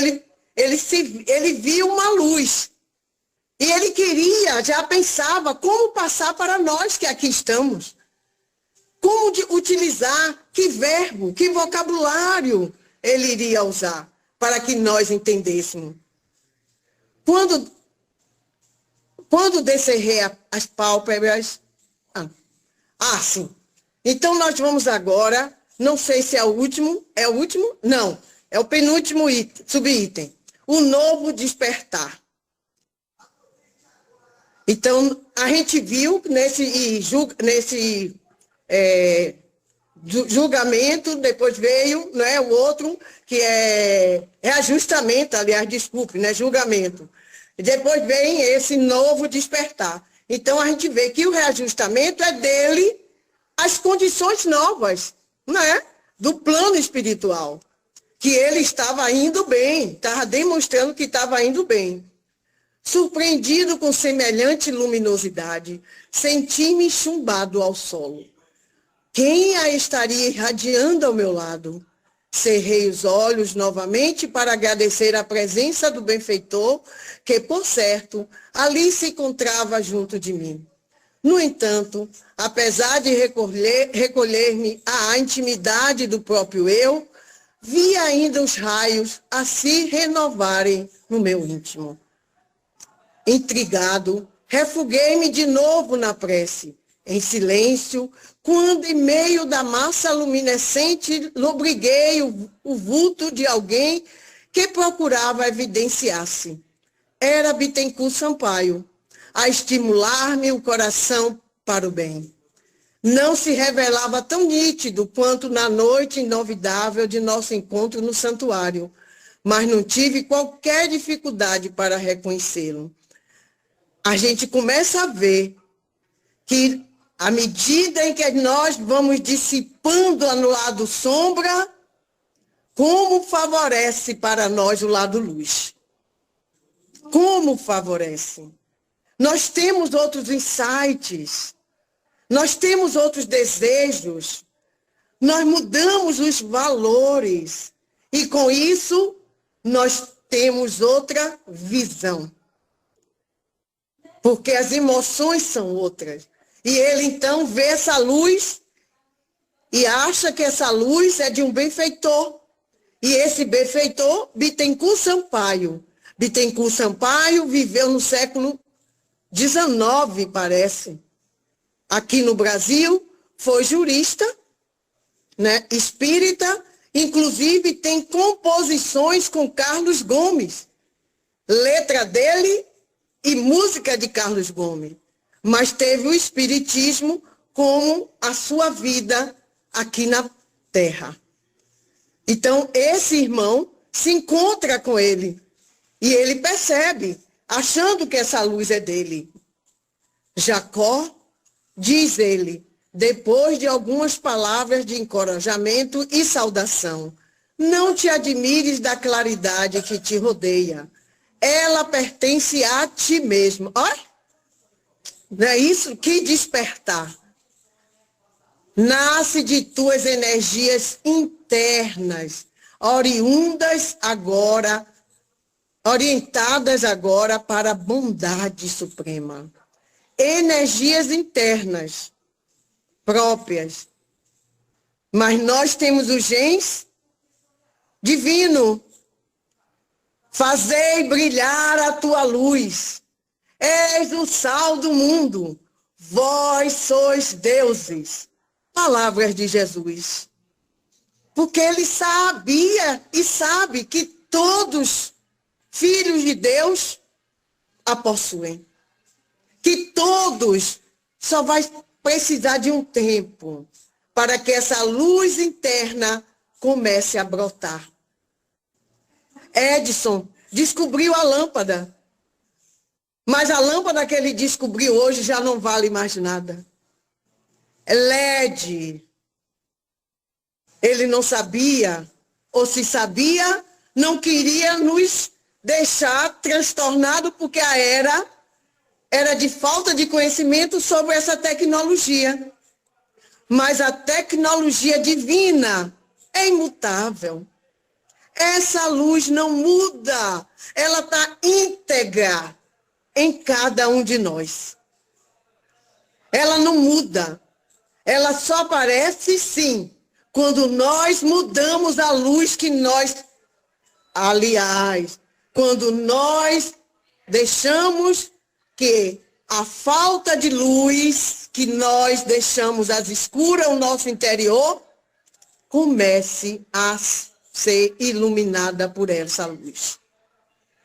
ele viu uma luz. E ele queria, já pensava, como passar para nós que aqui estamos. Como utilizar, que verbo, que vocabulário ele iria usar para que nós entendêssemos. Quando descerrei as pálpebras... sim. Então, nós vamos agora, não sei se é o último, Não, é o penúltimo subitem. O novo despertar. Então, a gente viu nesse julgamento, depois veio, né, o outro, que é ajustamento, aliás, desculpe, né, julgamento. E depois vem esse novo despertar. Então, a gente vê que o reajustamento é dele as condições novas, né, do plano espiritual, que ele estava indo bem, estava demonstrando que estava indo bem. Surpreendido com semelhante luminosidade, senti-me chumbado ao solo. Quem a estaria irradiando ao meu lado? Cerrei os olhos novamente para agradecer a presença do benfeitor, que, por certo, ali se encontrava junto de mim. No entanto, apesar de recolher-me à intimidade do próprio eu, vi ainda os raios a se renovarem no meu íntimo. Intrigado, refuguei-me de novo na prece, em silêncio, quando em meio da massa luminescente lobriguei o vulto de alguém que procurava evidenciar-se. Era Bittencourt Sampaio, a estimular-me o coração para o bem. Não se revelava tão nítido quanto na noite inovidável de nosso encontro no santuário, mas não tive qualquer dificuldade para reconhecê-lo. A gente começa a ver que, à medida em que nós vamos dissipando no lado sombra, como favorece para nós o lado luz. Como favorece. Nós temos outros insights, nós temos outros desejos, nós mudamos os valores e, com isso, nós temos outra visão. Porque as emoções são outras. E ele, então, vê essa luz e acha que essa luz é de um benfeitor. E esse benfeitor, Bittencourt Sampaio. Bittencourt Sampaio viveu no século XIX, parece. Aqui no Brasil, foi jurista, né, espírita, inclusive tem composições com Carlos Gomes. Letra dele e música de Carlos Gomes. Mas teve o espiritismo como a sua vida aqui na Terra. Então, esse irmão se encontra com ele e ele percebe, achando que essa luz é dele. Jacó, diz ele, depois de algumas palavras de encorajamento e saudação, não te admires da claridade que te rodeia. Ela pertence a ti mesmo. Olha, não é isso? Que despertar. Nasce de tuas energias internas, orientadas agora para a bondade suprema. Energias internas próprias. Mas nós temos os genes divino. Fazei brilhar a tua luz. És o sal do mundo. Vós sois deuses. Palavras de Jesus. Porque ele sabia e sabe que todos filhos de Deus a possuem. Que todos só vai precisar de um tempo para que essa luz interna comece a brotar. Edison descobriu a lâmpada, mas a lâmpada que ele descobriu hoje já não vale mais nada. LED, ele não sabia, ou se sabia, não queria nos deixar transtornado porque a era de falta de conhecimento sobre essa tecnologia. Mas a tecnologia divina é imutável. Essa luz não muda, ela está íntegra em cada um de nós. Ela não muda, ela só aparece, sim, quando nós mudamos a luz que nós... Aliás, quando nós deixamos que a falta de luz que nós deixamos às escuras o nosso interior comece a ser iluminada por essa luz.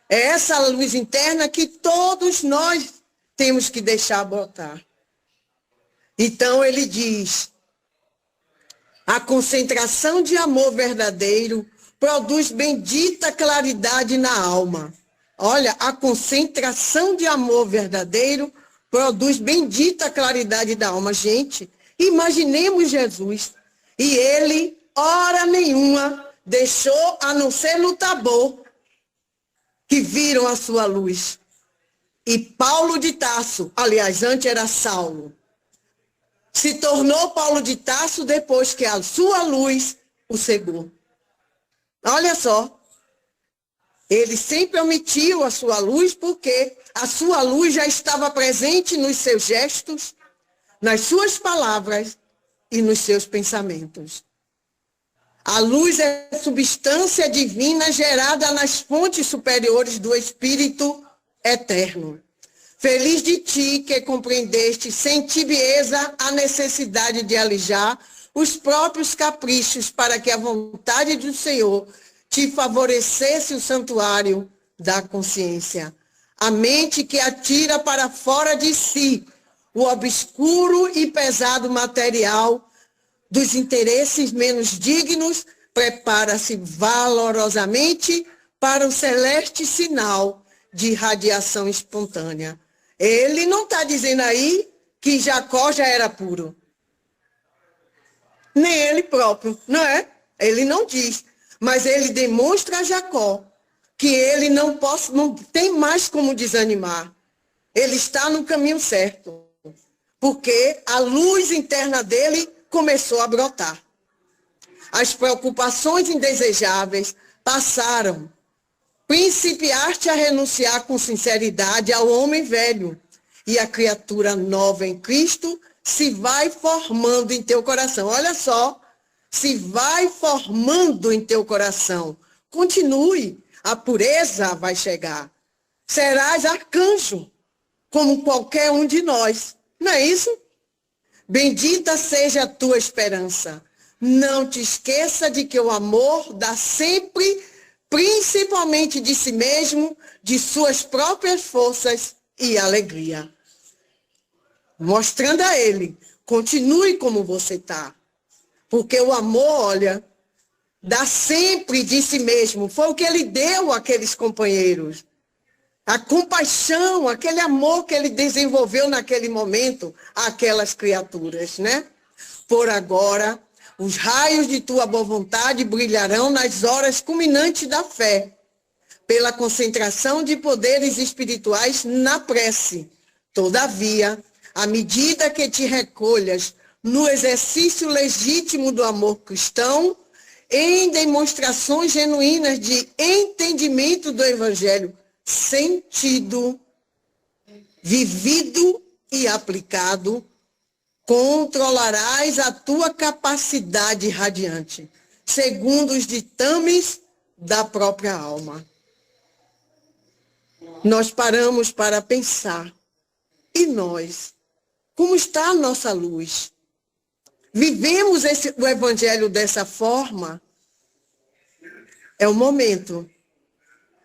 É essa luz interna que todos nós temos que deixar brotar. Então ele diz, a concentração de amor verdadeiro produz bendita claridade na alma. Olha, a concentração de amor verdadeiro produz bendita claridade da alma. Gente, imaginemos Jesus. E ele, hora nenhuma, deixou a não ser no Tabor, que viram a sua luz. E Paulo de Tarso, aliás, antes era Saulo, se tornou Paulo de Tarso depois que a sua luz o cegou. Olha só. Ele sempre omitiu a sua luz porque a sua luz já estava presente nos seus gestos, nas suas palavras e nos seus pensamentos. A luz é substância divina gerada nas fontes superiores do Espírito eterno. Feliz de ti que compreendeste sem tibieza a necessidade de alijar os próprios caprichos para que a vontade do Senhor te favorecesse o santuário da consciência. A mente que atira para fora de si o obscuro e pesado material dos interesses menos dignos, prepara-se valorosamente para o celeste sinal de radiação espontânea. Ele não está dizendo aí que Jacó já era puro. Nem ele próprio, não é? Ele não diz. Mas ele demonstra a Jacó que ele não tem mais como desanimar. Ele está no caminho certo. Porque a luz interna dele começou a brotar. As preocupações indesejáveis passaram. Principiaste a renunciar com sinceridade ao homem velho. E a criatura nova em Cristo se vai formando em teu coração. Olha só, se vai formando em teu coração. Continue, a pureza vai chegar. Serás arcanjo, como qualquer um de nós. Não é isso? Bendita seja a tua esperança. Não te esqueça de que o amor dá sempre, principalmente de si mesmo, de suas próprias forças e alegria. Mostrando a ele, continue como você está. Porque o amor, olha, dá sempre de si mesmo. Foi o que ele deu àqueles companheiros. A compaixão, aquele amor que ele desenvolveu naquele momento àquelas criaturas, né? Por agora, os raios de tua boa vontade brilharão nas horas culminantes da fé, pela concentração de poderes espirituais na prece. Todavia, à medida que te recolhas no exercício legítimo do amor cristão, em demonstrações genuínas de entendimento do Evangelho, sentido, vivido e aplicado, controlarás a tua capacidade radiante, segundo os ditames da própria alma. Nós paramos para pensar, e nós? Como está a nossa luz? Vivemos o Evangelho dessa forma? É o momento.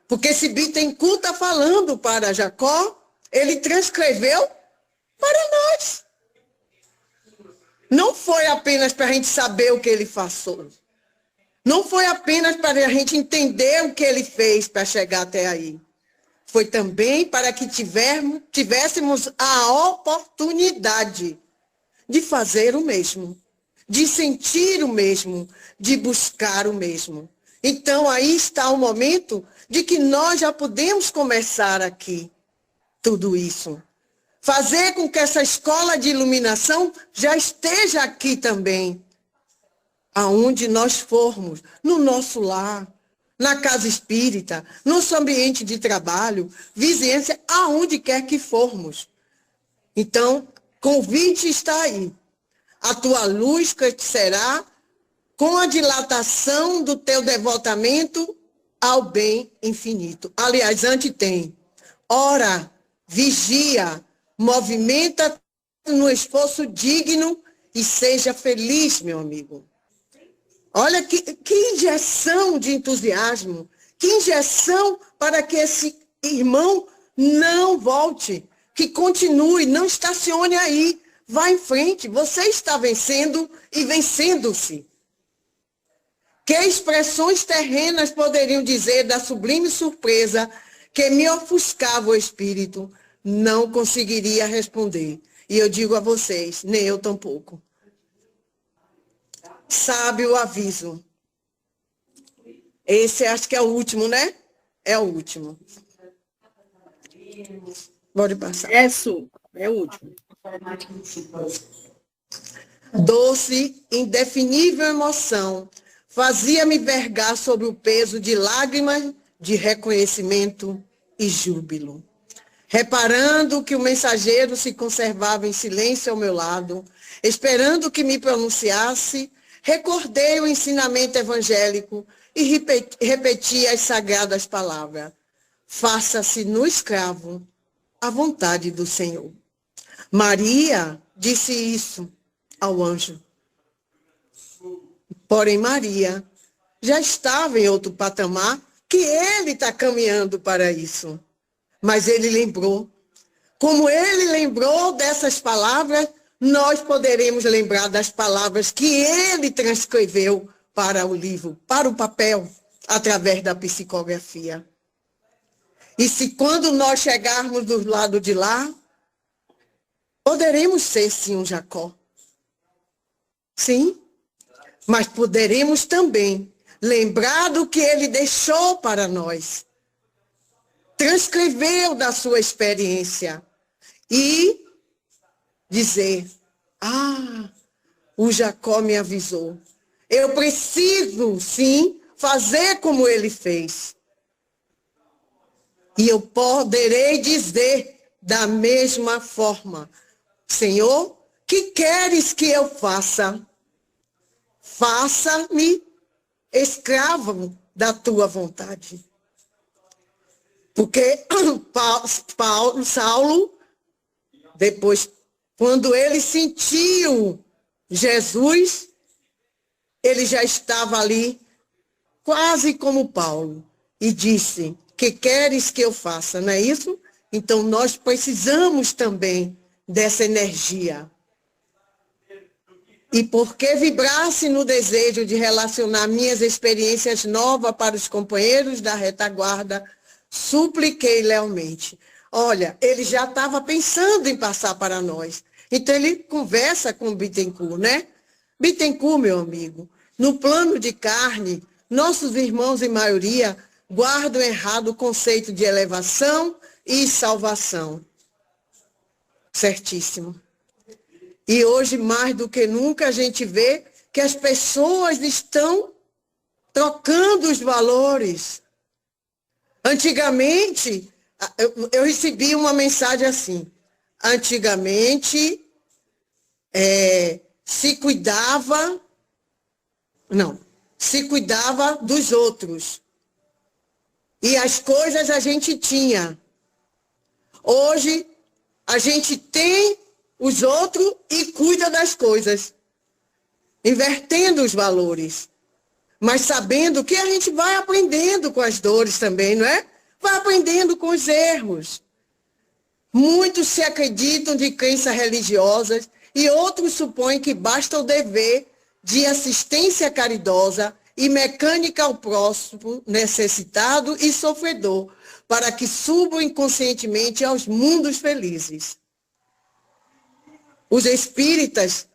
Porque se Bittencourt está falando para Jacó, ele transcreveu para nós. Não foi apenas para a gente saber o que ele passou. Não foi apenas para a gente entender o que ele fez para chegar até aí. Foi também para que tivéssemos a oportunidade de fazer o mesmo, de sentir o mesmo, de buscar o mesmo. Então, aí está o momento de que nós já podemos começar aqui tudo isso. Fazer com que essa escola de iluminação já esteja aqui também. Aonde nós formos, no nosso lar, na casa espírita, no nosso ambiente de trabalho, vizinhança, aonde quer que formos. Então, convite está aí. A tua luz crescerá com a dilatação do teu devotamento ao bem infinito. Aliás, antes tem. Ora, vigia, movimenta no esforço digno e seja feliz, meu amigo. Olha que injeção de entusiasmo, que injeção para que esse irmão não volte, que continue, não estacione aí, vá em frente. Você está vencendo e vencendo-se. Que expressões terrenas poderiam dizer da sublime surpresa que me ofuscava o espírito? Não conseguiria responder. E eu digo a vocês, nem eu tampouco. Sabe o aviso. Esse acho que é o último, né? É o último. Pode passar. É o último. Doce, indefinível emoção fazia-me vergar sob o peso de lágrimas de reconhecimento e júbilo. Reparando que o mensageiro se conservava em silêncio ao meu lado, esperando que me pronunciasse, recordei o ensinamento evangélico e repeti as sagradas palavras. Faça-se no escravo a vontade do Senhor. Maria disse isso ao anjo. Porém, Maria já estava em outro patamar que ele está caminhando para isso. Mas ele lembrou. Como ele lembrou dessas palavras, nós poderemos lembrar das palavras que ele transcreveu para o livro, para o papel, através da psicografia. E se quando nós chegarmos do lado de lá, poderemos ser sim um Jacó. Sim, mas poderemos também lembrar do que ele deixou para nós. Transcreveu da sua experiência e dizer, o Jacó me avisou. Eu preciso, sim, fazer como ele fez. E eu poderei dizer da mesma forma, Senhor, que queres que eu faça? Faça-me escravo da tua vontade. Porque Saulo, depois, quando ele sentiu Jesus, ele já estava ali, quase como Paulo, e disse, que queres que eu faça, não é isso? Então, nós precisamos também dessa energia. E porque vibrasse no desejo de relacionar minhas experiências novas para os companheiros da retaguarda, supliquei lealmente. Olha, ele já estava pensando em passar para nós. Então, ele conversa com Bittencourt, né? Bittencourt, meu amigo, no plano de carne, nossos irmãos, em maioria, guardam errado o conceito de elevação e salvação. Certíssimo. E hoje, mais do que nunca, a gente vê que as pessoas estão trocando os valores. Antigamente, eu recebi uma mensagem assim. Antigamente, se cuidava dos outros. E as coisas a gente tinha. Hoje, a gente tem os outros e cuida das coisas, invertendo os valores, mas sabendo que a gente vai aprendendo com as dores também, não é? Vai aprendendo com os erros. Muitos se acreditam de crenças religiosas e outros supõem que basta o dever de assistência caridosa e mecânica ao próximo, necessitado e sofredor, para que subam inconscientemente aos mundos felizes. Os espíritas,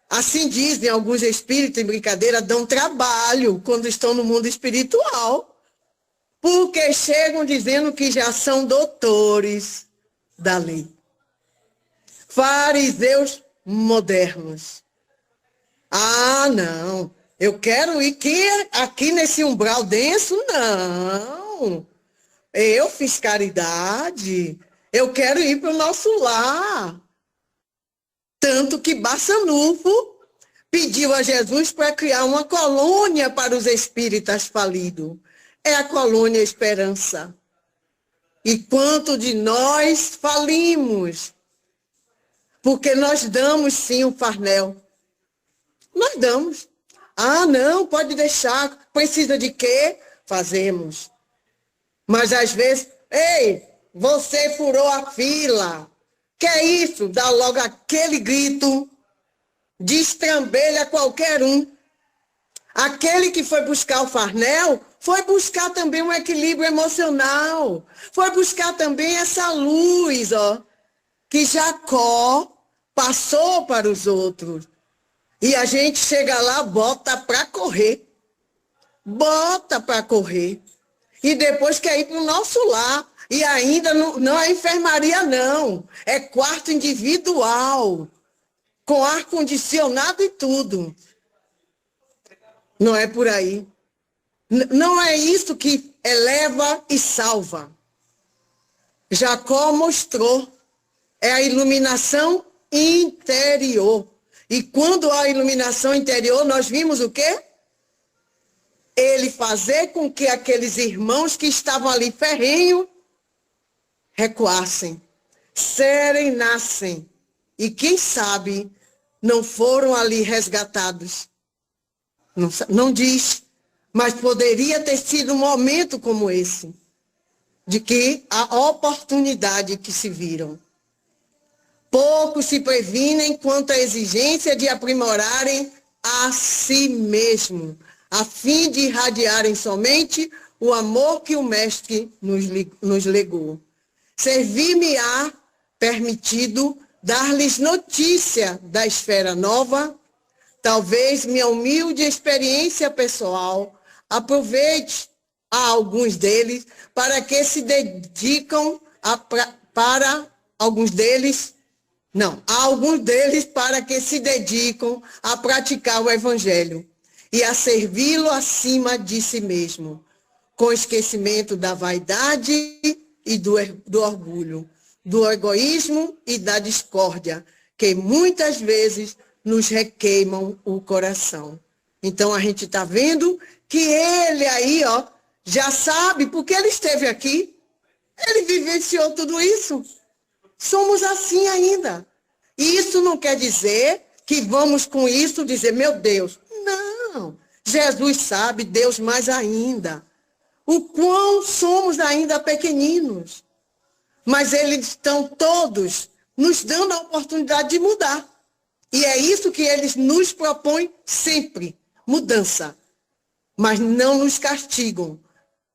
assim dizem alguns espíritas, em brincadeira, dão trabalho quando estão no mundo espiritual, porque chegam dizendo que já são doutores da lei. Fariseus modernos. Ah, não, eu quero ir aqui nesse umbral denso, não. Eu fiz caridade, eu quero ir para o nosso lar. Tanto que Bassanufo pediu a Jesus para criar uma colônia para os espíritas falidos. É a colônia Esperança. E quanto de nós falimos? Porque nós damos sim o farnel. Nós damos. Ah, não, pode deixar. Precisa de quê? Fazemos. Mas às vezes, ei, você furou a fila. Que é isso? Dá logo aquele grito, destrambelha qualquer um. Aquele que foi buscar o farnel, foi buscar também um equilíbrio emocional. Foi buscar também essa luz, ó, que Jacó passou para os outros. E a gente chega lá, bota para correr. Bota para correr. E depois quer ir para o nosso lar. E ainda não é enfermaria, não. É quarto individual. Com ar-condicionado e tudo. Não é por aí. Não é isso que eleva e salva. Jacó mostrou. É a iluminação interior. E quando há iluminação interior, nós vimos o quê? Ele fazer com que aqueles irmãos que estavam ali ferrenhos recuassem, serenassem. E quem sabe não foram ali resgatados. Não diz, mas poderia ter sido um momento como esse, de que a oportunidade que se viram. Poucos se previnem quanto à exigência de aprimorarem a si mesmo, a fim de irradiarem somente o amor que o Mestre nos legou. Servir-me-á permitido dar-lhes notícia da esfera nova. Talvez minha humilde experiência pessoal aproveite a alguns deles para que se dedicam para alguns deles para que se dedicam a praticar o Evangelho e a servi-lo acima de si mesmo, com esquecimento da vaidade e do orgulho, do egoísmo e da discórdia, que muitas vezes nos requeimam o coração. Então a gente está vendo que ele aí, ó, já sabe, porque ele esteve aqui, ele vivenciou tudo isso. Somos assim ainda. E isso não quer dizer que vamos com isso dizer, meu Deus, não. Jesus sabe, Deus mais ainda, o quão somos ainda pequeninos. Mas eles estão todos nos dando a oportunidade de mudar. E é isso que eles nos propõem sempre, mudança. Mas não nos castigam,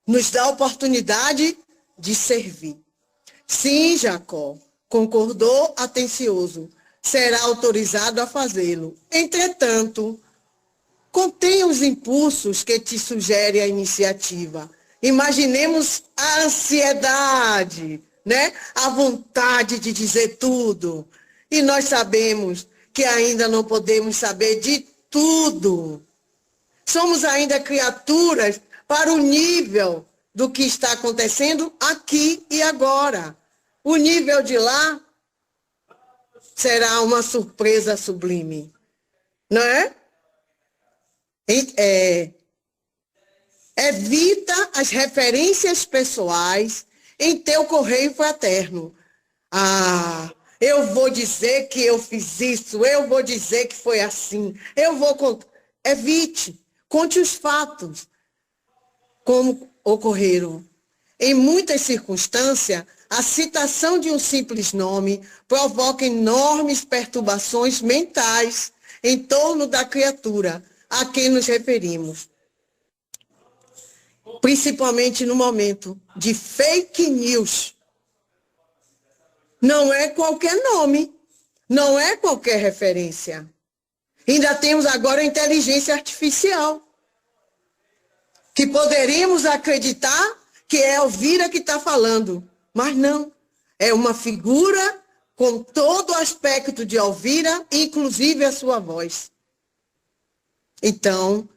nos dá a oportunidade de servir. Sim, Jacó, concordou atencioso, será autorizado a fazê-lo. Entretanto, contenha os impulsos que te sugere a iniciativa. Imaginemos a ansiedade, né? A vontade de dizer tudo. E nós sabemos que ainda não podemos saber de tudo. Somos ainda criaturas para o nível do que está acontecendo aqui e agora. O nível de lá será uma surpresa sublime, não é? Evita as referências pessoais em teu correio fraterno. Eu vou dizer que eu fiz isso, eu vou dizer que foi assim, eu vou contar. Evite, conte os fatos, como ocorreram. Em muitas circunstâncias, a citação de um simples nome provoca enormes perturbações mentais em torno da criatura a quem nos referimos. Principalmente no momento de fake news. Não é qualquer nome, não é qualquer referência. Ainda temos agora a inteligência artificial, que poderíamos acreditar que é Elvira que está falando, mas não. É uma figura com todo o aspecto de Elvira, inclusive a sua voz. Então,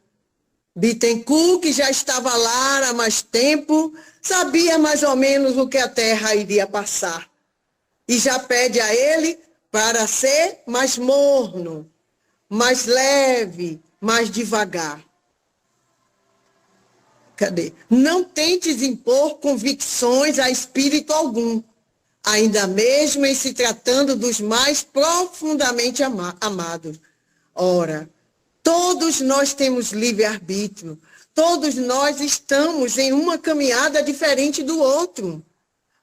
Bittencourt, que já estava lá há mais tempo, sabia mais ou menos o que a Terra iria passar. E já pede a ele para ser mais morno, mais leve, mais devagar. Cadê? Não tentes impor convicções a espírito algum, ainda mesmo em se tratando dos mais profundamente amados. Ora, todos nós temos livre-arbítrio, todos nós estamos em uma caminhada diferente do outro,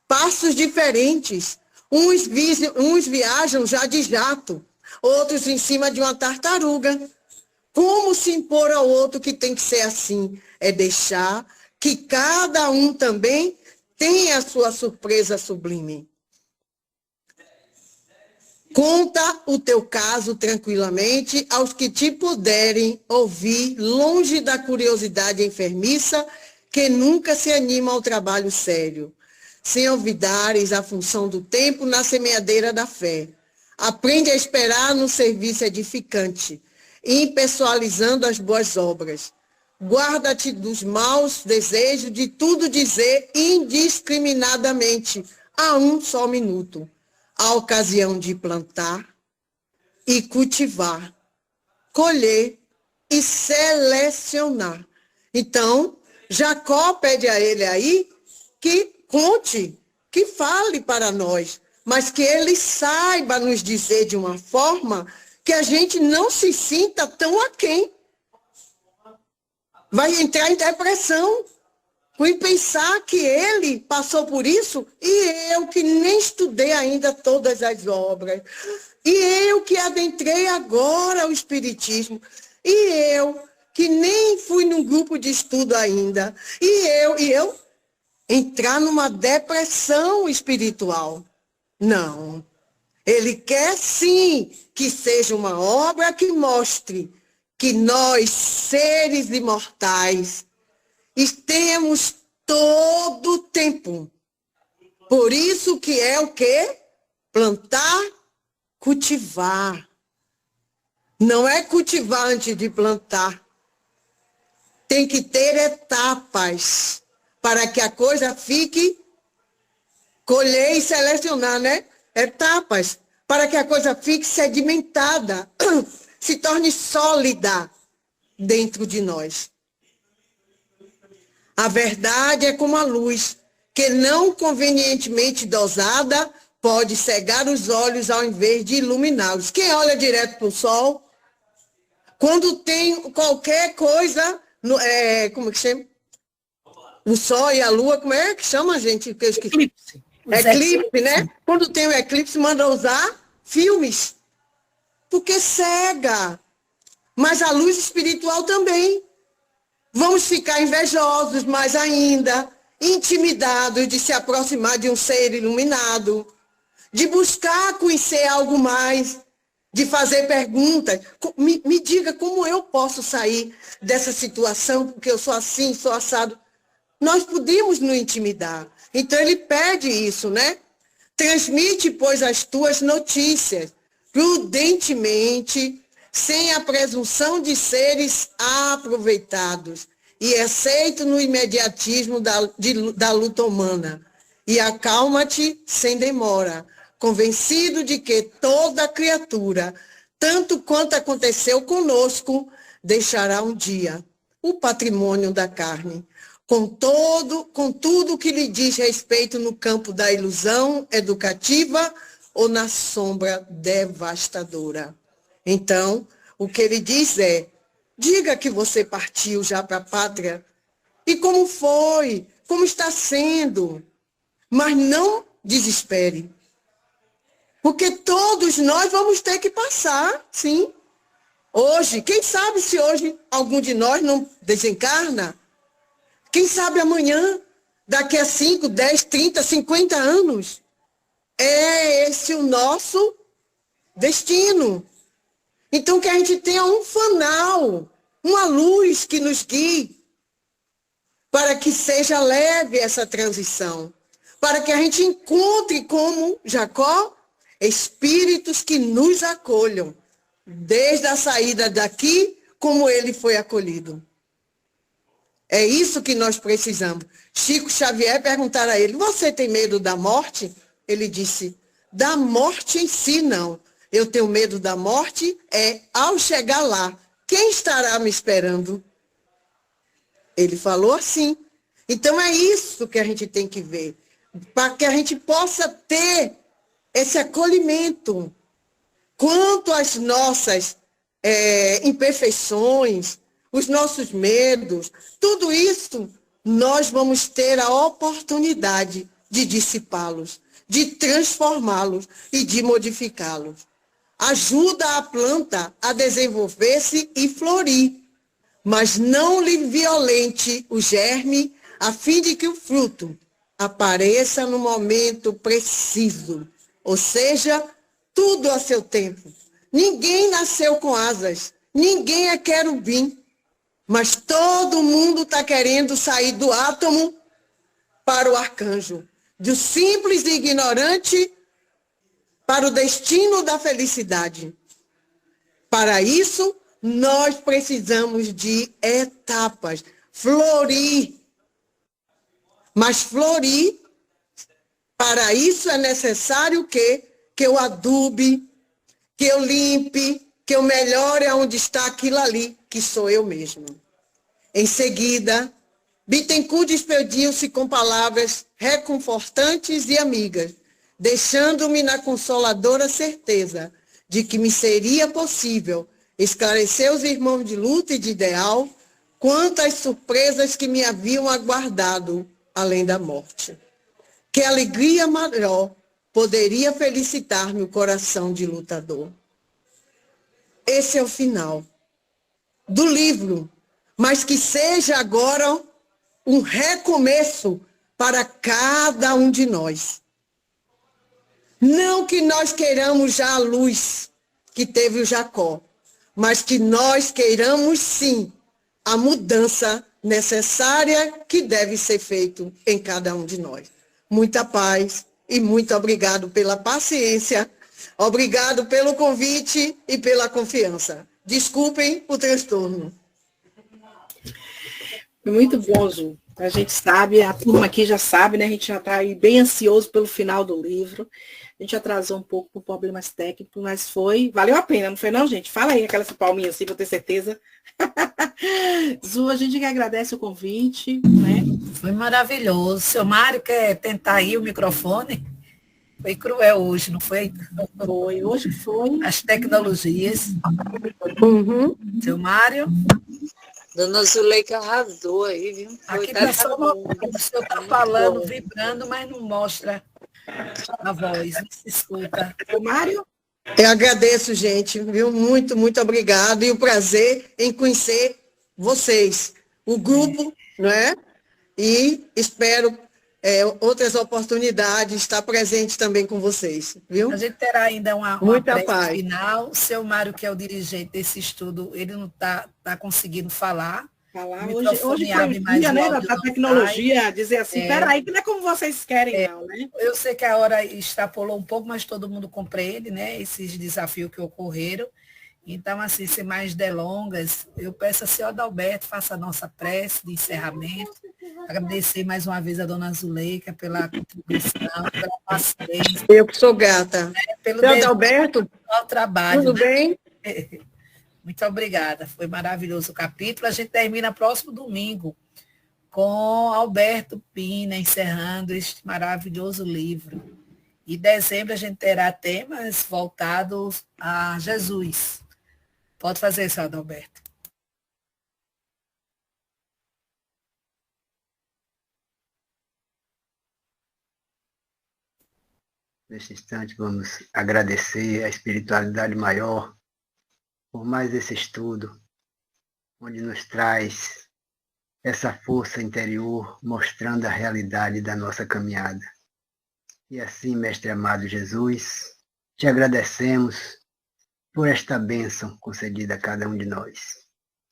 passos diferentes. Uns viajam já de jato, outros em cima de uma tartaruga. Como se impor ao outro que tem que ser assim? É deixar que cada um também tenha a sua surpresa sublime. Conta o teu caso tranquilamente aos que te puderem ouvir, longe da curiosidade enfermiça que nunca se anima ao trabalho sério. Sem olvidares a função do tempo na semeadeira da fé. Aprende a esperar no serviço edificante, impessoalizando as boas obras. Guarda-te dos maus desejos de tudo dizer indiscriminadamente, a um só minuto. A ocasião de plantar e cultivar, colher e selecionar. Então, Jacó pede a ele aí que conte, que fale para nós, mas que ele saiba nos dizer de uma forma que a gente não se sinta tão aquém. Vai entrar em depressão por pensar que ele passou por isso e eu que nem estudei ainda todas as obras, e eu que adentrei agora o Espiritismo, e eu que nem fui num grupo de estudo ainda, e eu entrar numa depressão espiritual. Não. Ele quer sim que seja uma obra que mostre que nós, seres imortais, temos todo o tempo. Por isso que é o quê? Plantar, cultivar. Não é cultivar antes de plantar. Tem que ter etapas para que a coisa fique, colher e selecionar, né? Etapas. para que a coisa fique sedimentada, se torne sólida dentro de nós. A verdade é como a luz, que não convenientemente dosada pode cegar os olhos ao invés de iluminá-los. Quem olha direto para o sol, quando tem qualquer coisa, como é que chama? O sol e a lua, como é que chama, gente? Que eu esqueci. Eclipse. Eclipse, né? Quando tem o eclipse, manda usar filmes, porque cega. Mas a luz espiritual também. Vamos ficar invejosos mais ainda, intimidados de se aproximar de um ser iluminado, de buscar conhecer algo mais, de fazer perguntas. Me diga como eu posso sair dessa situação, porque eu sou assim, sou assado. Nós podemos nos intimidar. Então ele pede isso, né? Transmite, pois, as tuas notícias, prudentemente, sem a presunção de seres aproveitados, e aceito no imediatismo da luta humana. E acalma-te sem demora, convencido de que toda criatura, tanto quanto aconteceu conosco, deixará um dia o patrimônio da carne, com tudo que lhe diz respeito no campo da ilusão educativa ou na sombra devastadora. Então, o que ele diz é, diga que você partiu já para a pátria, e como foi, como está sendo, mas não desespere, porque todos nós vamos ter que passar, sim. Hoje, quem sabe se hoje algum de nós não desencarna? Quem sabe amanhã, daqui a 5, 10, 30, 50 anos? É esse o nosso destino. Então, que a gente tenha um fanal, uma luz que nos guie, para que seja leve essa transição, para que a gente encontre, como Jacó, espíritos que nos acolham, desde a saída daqui, como ele foi acolhido. É isso que nós precisamos. Chico Xavier perguntaram a ele, você tem medo da morte? Ele disse, da morte em si não. Eu tenho medo da morte ao chegar lá. Quem estará me esperando? Ele falou assim. Então é isso que a gente tem que ver. Para que a gente possa ter esse acolhimento. Quanto às nossas imperfeições, os nossos medos, tudo isso, nós vamos ter a oportunidade de dissipá-los, de transformá-los e de modificá-los. Ajuda a planta a desenvolver-se e florir, mas não lhe violente o germe, a fim de que o fruto apareça no momento preciso, ou seja, tudo a seu tempo. Ninguém nasceu com asas, ninguém é querubim, mas todo mundo está querendo sair do átomo para o arcanjo, do simples e ignorante para o destino da felicidade. Para isso, nós precisamos de etapas, florir. Mas florir, para isso é necessário que eu adube, que eu limpe, que eu melhore onde está aquilo ali, que sou eu mesmo. Em seguida, Bittencourt despediu-se com palavras reconfortantes e amigas, deixando-me na consoladora certeza de que me seria possível esclarecer os irmãos de luta e de ideal quanto às surpresas que me haviam aguardado além da morte. Que alegria maior poderia felicitar-me o coração de lutador. Esse é o final do livro, mas que seja agora um recomeço para cada um de nós. Não que nós queiramos já a luz que teve o Jacó, mas que nós queiramos sim a mudança necessária que deve ser feita em cada um de nós. Muita paz e muito obrigado pela paciência, obrigado pelo convite e pela confiança. Desculpem o transtorno. Muito bom, Ju. A gente sabe, a turma aqui já sabe, né? A gente já está aí bem ansioso pelo final do livro. A gente atrasou um pouco por problemas técnicos, mas valeu a pena, não foi não, gente? Fala aí aquela palminha assim, para eu ter certeza. Zu, a gente que agradece o convite, né? Foi maravilhoso. Seu Mário quer tentar aí o microfone? Foi cruel hoje, não foi? Hoje foi. As tecnologias. Uhum. Seu Mário? Dona Zuleika arrasou aí, viu? Aqui está só o senhor está falando, vibrando, mas não mostra a voz, não se escuta. O Mário? Eu agradeço, gente, viu? Muito, muito obrigado. E o prazer em conhecer vocês, o grupo, não é? E espero outras oportunidades estar presente também com vocês, viu? A gente terá ainda uma Muita prece paz. final. O seu Mário, que é o dirigente desse estudo, ele não está conseguindo falar. Hoje foi o dia, né, da tecnologia, dizer assim, peraí, que não é como vocês querem, não, né? Eu sei que a hora extrapolou um pouco, mas todo mundo compreende, né, esses desafios que ocorreram. Então, assim, sem mais delongas, eu peço a senhora Adalberto, faça a nossa prece de encerramento. Agradecer mais uma vez a dona Zuleika pela contribuição, pela paciência. Eu que sou grata. Pelo Seu Adalberto, trabalho. tudo bem? Muito obrigada, foi maravilhoso o capítulo. A gente termina próximo domingo com Alberto Pina, encerrando este maravilhoso livro. Em dezembro a gente terá temas voltados a Jesus. Pode fazer, seu Adalberto. Neste instante, vamos agradecer a espiritualidade maior por mais esse estudo, onde nos traz essa força interior mostrando a realidade da nossa caminhada. E assim, Mestre amado Jesus, te agradecemos por esta bênção concedida a cada um de nós.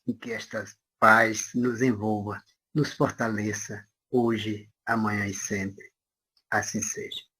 E que esta paz nos envolva, nos fortaleça, hoje, amanhã e sempre. Assim seja.